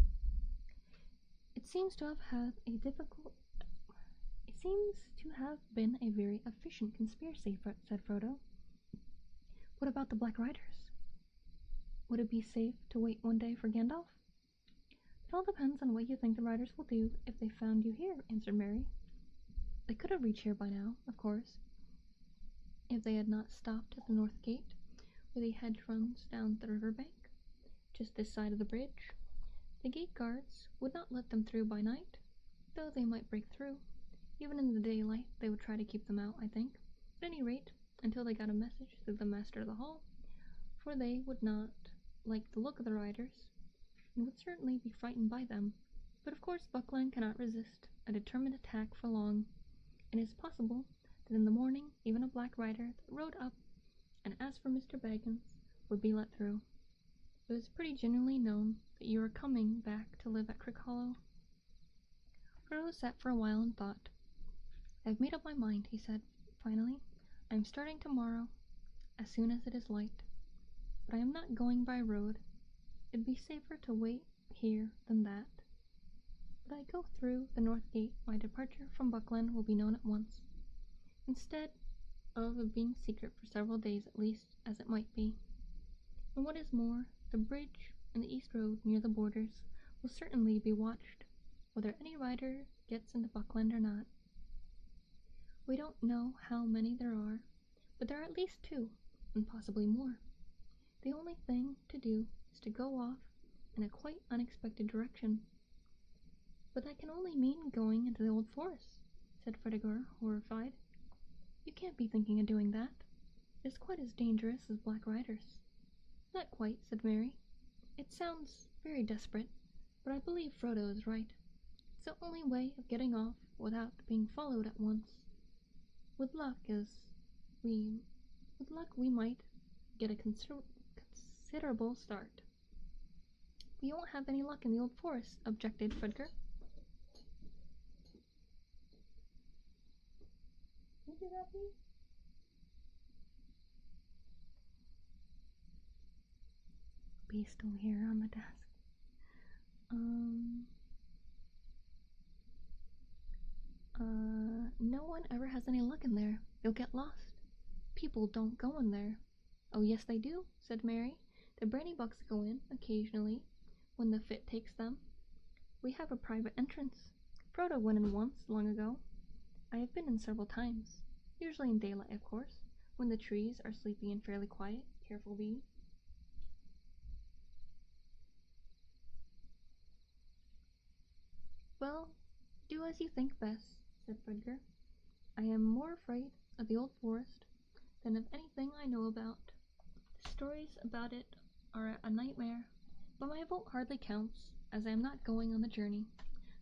It seems to have been a very efficient conspiracy, said Frodo. What about the Black Riders? Would it be safe to wait one day for Gandalf? It all depends on what you think the riders will do if they found you here, answered Merry. They could have reached here by now, of course, if they had not stopped at the north gate, where the hedge runs down the river bank, just this side of the bridge. The gate guards would not let them through by night, though they might break through. Even in the daylight, they would try to keep them out, I think. At any rate, until they got a message through the master of the hall, for they would not like the look of the riders, and would certainly be frightened by them. But of course Buckland cannot resist a determined attack for long, and it is possible that in the morning even a black rider that rode up and asked for Mr. Baggins would be let through. It was pretty generally known that you were coming back to live at Crick Hollow. Frodo sat for a while and thought. "I've made up my mind," he said, finally. "I'm starting tomorrow, as soon as it is light. But I am not going by road. It'd be safer to wait here than that. If I go through the north gate, my departure from Buckland will be known at once, instead of being secret for several days at least, as it might be. And what is more, the bridge and the east road near the borders will certainly be watched, whether any rider gets into Buckland or not. We don't know how many there are, but there are at least 2, and possibly more. The only thing to do is to go off in a quite unexpected direction." "But that can only mean going into the old forest," said Fredegar, horrified. "You can't be thinking of doing that. It's quite as dangerous as black riders." "Not quite," said Mary. "It sounds very desperate, but I believe Frodo is right. It's the only way of getting off without being followed at once. With luck, we might get a considerable start." "We won't have any luck in the old forest," objected Fredgar. Can you do that, please? Be still here on the desk. No one ever has any luck in there. You'll get lost. People don't go in there." "Oh, yes, they do," said Mary. "The brandy bucks go in, occasionally, when the fit takes them. We have a private entrance. Frodo went in once, long ago. I have been in several times. Usually in daylight, of course, when the trees are sleepy and fairly quiet. Careful, Bee." "Well, do as you think best," said Fredgar. "I am more afraid of the old forest than of anything I know about. The stories about it are a nightmare, but my vote hardly counts, as I am not going on the journey.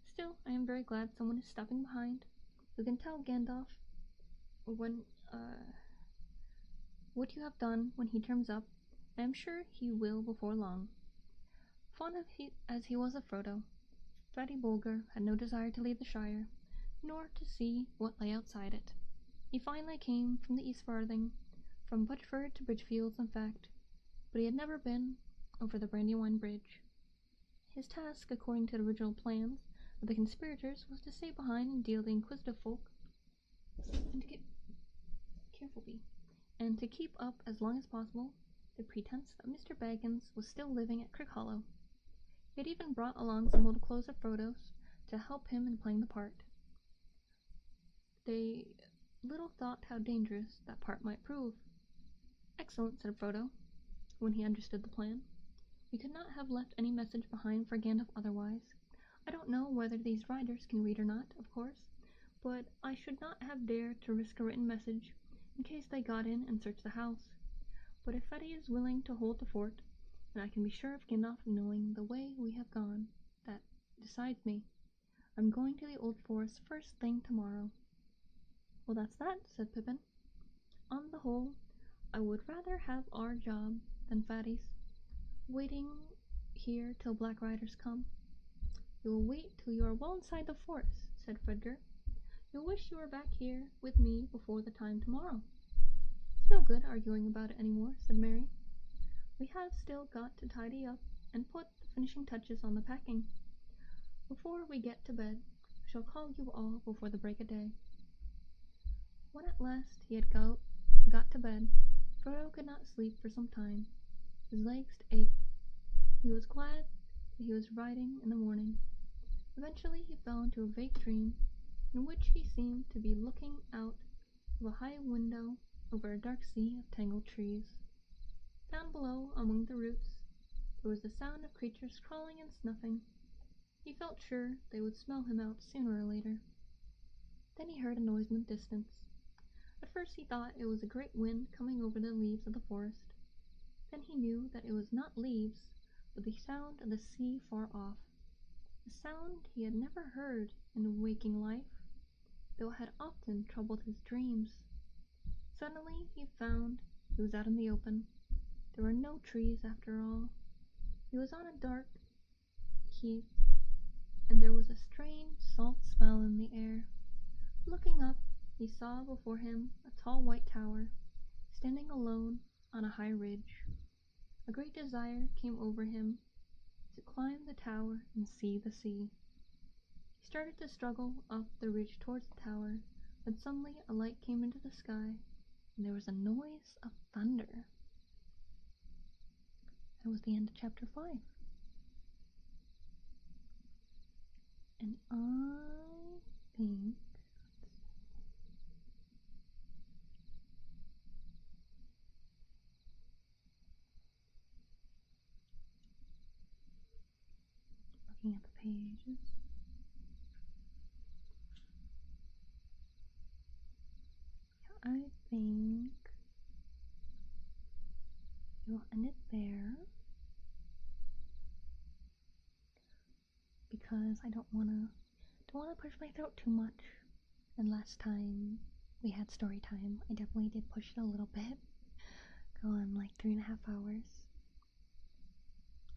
Still, I am very glad someone is stopping behind, who can tell Gandalf what you have done when he turns up, and I am sure he will before long." Fond as he was of Frodo, Fatty Bulger had no desire to leave the Shire, nor to see what lay outside it. He finally came from the East Farthing, from Butchford to Bridgefields, in fact, but he had never been over the Brandywine Bridge. His task, according to the original plans of the conspirators, was to stay behind and deal the inquisitive folk, and to keep up as long as possible the pretense that Mr. Baggins was still living at Crick Hollow. He had even brought along some old clothes of Frodo's to help him in playing the part. They little thought how dangerous that part might prove. "Excellent," said Frodo, when he understood the plan. "We could not have left any message behind for Gandalf otherwise. I don't know whether these riders can read or not, of course, but I should not have dared to risk a written message in case they got in and searched the house. But if Fetty is willing to hold the fort, and I can be sure of Gandalf knowing the way we have gone, that decides me. I'm going to the old forest first thing tomorrow." "Well, that's that," said Pippin. "On the whole, I would rather have our job than Fatty's, waiting here till black riders come." "You will wait till you are well inside the forest," said Fredgar. "You'll wish you were back here with me before the time tomorrow." "It's no good arguing about it any more," said Mary. "We have still got to tidy up and put the finishing touches on the packing. Before we get to bed, I shall call you all before the break of day." When at last he had got to bed, Frodo could not sleep for some time. His legs ached. He was glad that he was riding in the morning. Eventually he fell into a vague dream, in which he seemed to be looking out of a high window over a dark sea of tangled trees. Down below, among the roots, There was the sound of creatures crawling and snuffing. He felt sure they would smell him out sooner or later. Then he heard a noise in the distance. At first he thought it was a great wind coming over the leaves of the forest. Then he knew that it was not leaves, but the sound of the sea far off. A sound he had never heard in waking life, though it had often troubled his dreams. Suddenly he found he was out in the open. There were no trees after all. He was on a dark heath, and there was a strange salt smell in the air. Looking up, he saw before him a tall white tower, standing alone on a high ridge. A great desire came over him to climb the tower and see the sea. He started to struggle up the ridge towards the tower, but suddenly a light came into the sky, and there was a noise of thunder. That was the end of chapter 5. And I think looking at the pages. I think we'll end it there because I don't wanna push my throat too much. And last time we had story time, I definitely did push it a little bit, going like 3.5 hours.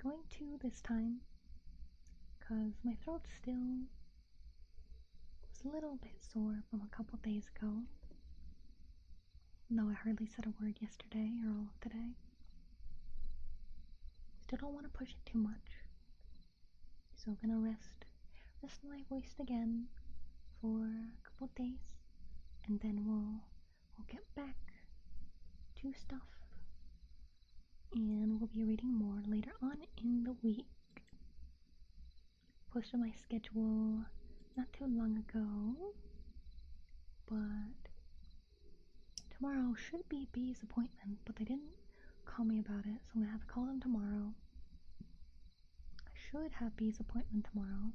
Going to this time, cause my throat still was a little bit sore from a couple days ago. Though I hardly said a word yesterday or all of today. Still don't want to push it too much. So I'm gonna rest my voice again for a couple days, and then we'll get back to stuff, and we'll be reading more later on in the week. Posted my schedule not too long ago, but tomorrow should be B's appointment, but they didn't call me about it, so I'm gonna have to call them tomorrow. I should have B's appointment tomorrow,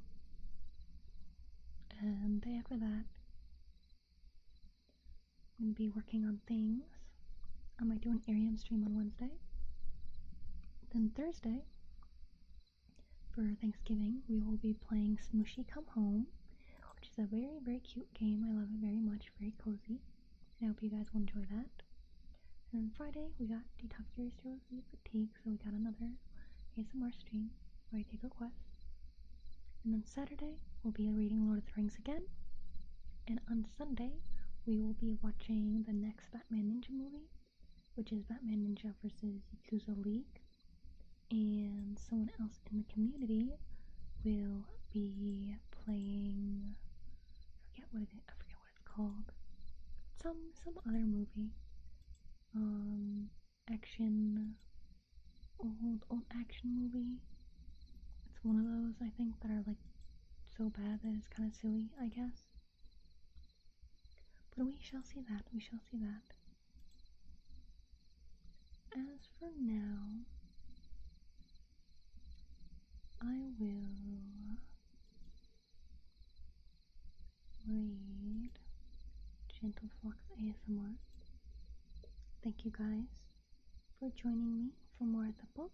and the day after that I'm gonna be working on things. I might do an Arium stream on Wednesday. Then Thursday, for Thanksgiving, we will be playing Smooshy Come Home, which is a very, very cute game. I love it very much, very cozy. I hope you guys will enjoy that. And then Friday, we got Detox Your Fatigue, so we got another ASMR stream where I take a quest. And then Saturday, we'll be reading Lord of the Rings again. And on Sunday, we will be watching the next Batman Ninja movie, which is Batman Ninja vs. Yakuza League. And someone else in the community will be playing, I forget what it's called. Some other movie. Action, old action movie. It's one of those, I think, that are like so bad that it's kind of silly, I guess. But we shall see that. As for now, I will read Gentle Fox ASMR. Thank you guys for joining me for more of the book.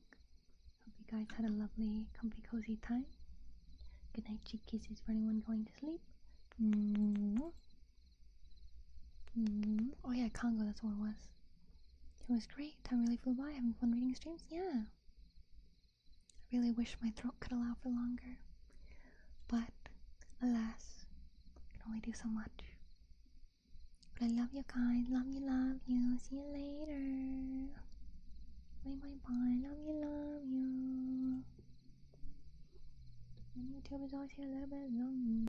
Hope you guys had a lovely, comfy, cozy time. Good night, cheek kisses for anyone going to sleep. Oh yeah, Congo, that's what it was. It was great. Time really flew by. Having fun reading streams. Yeah. I really wish my throat could allow for longer, but alas, I can only do so much. But I love you guys. Love you. See you later. Bye. Love you. And YouTube is always here a little bit long.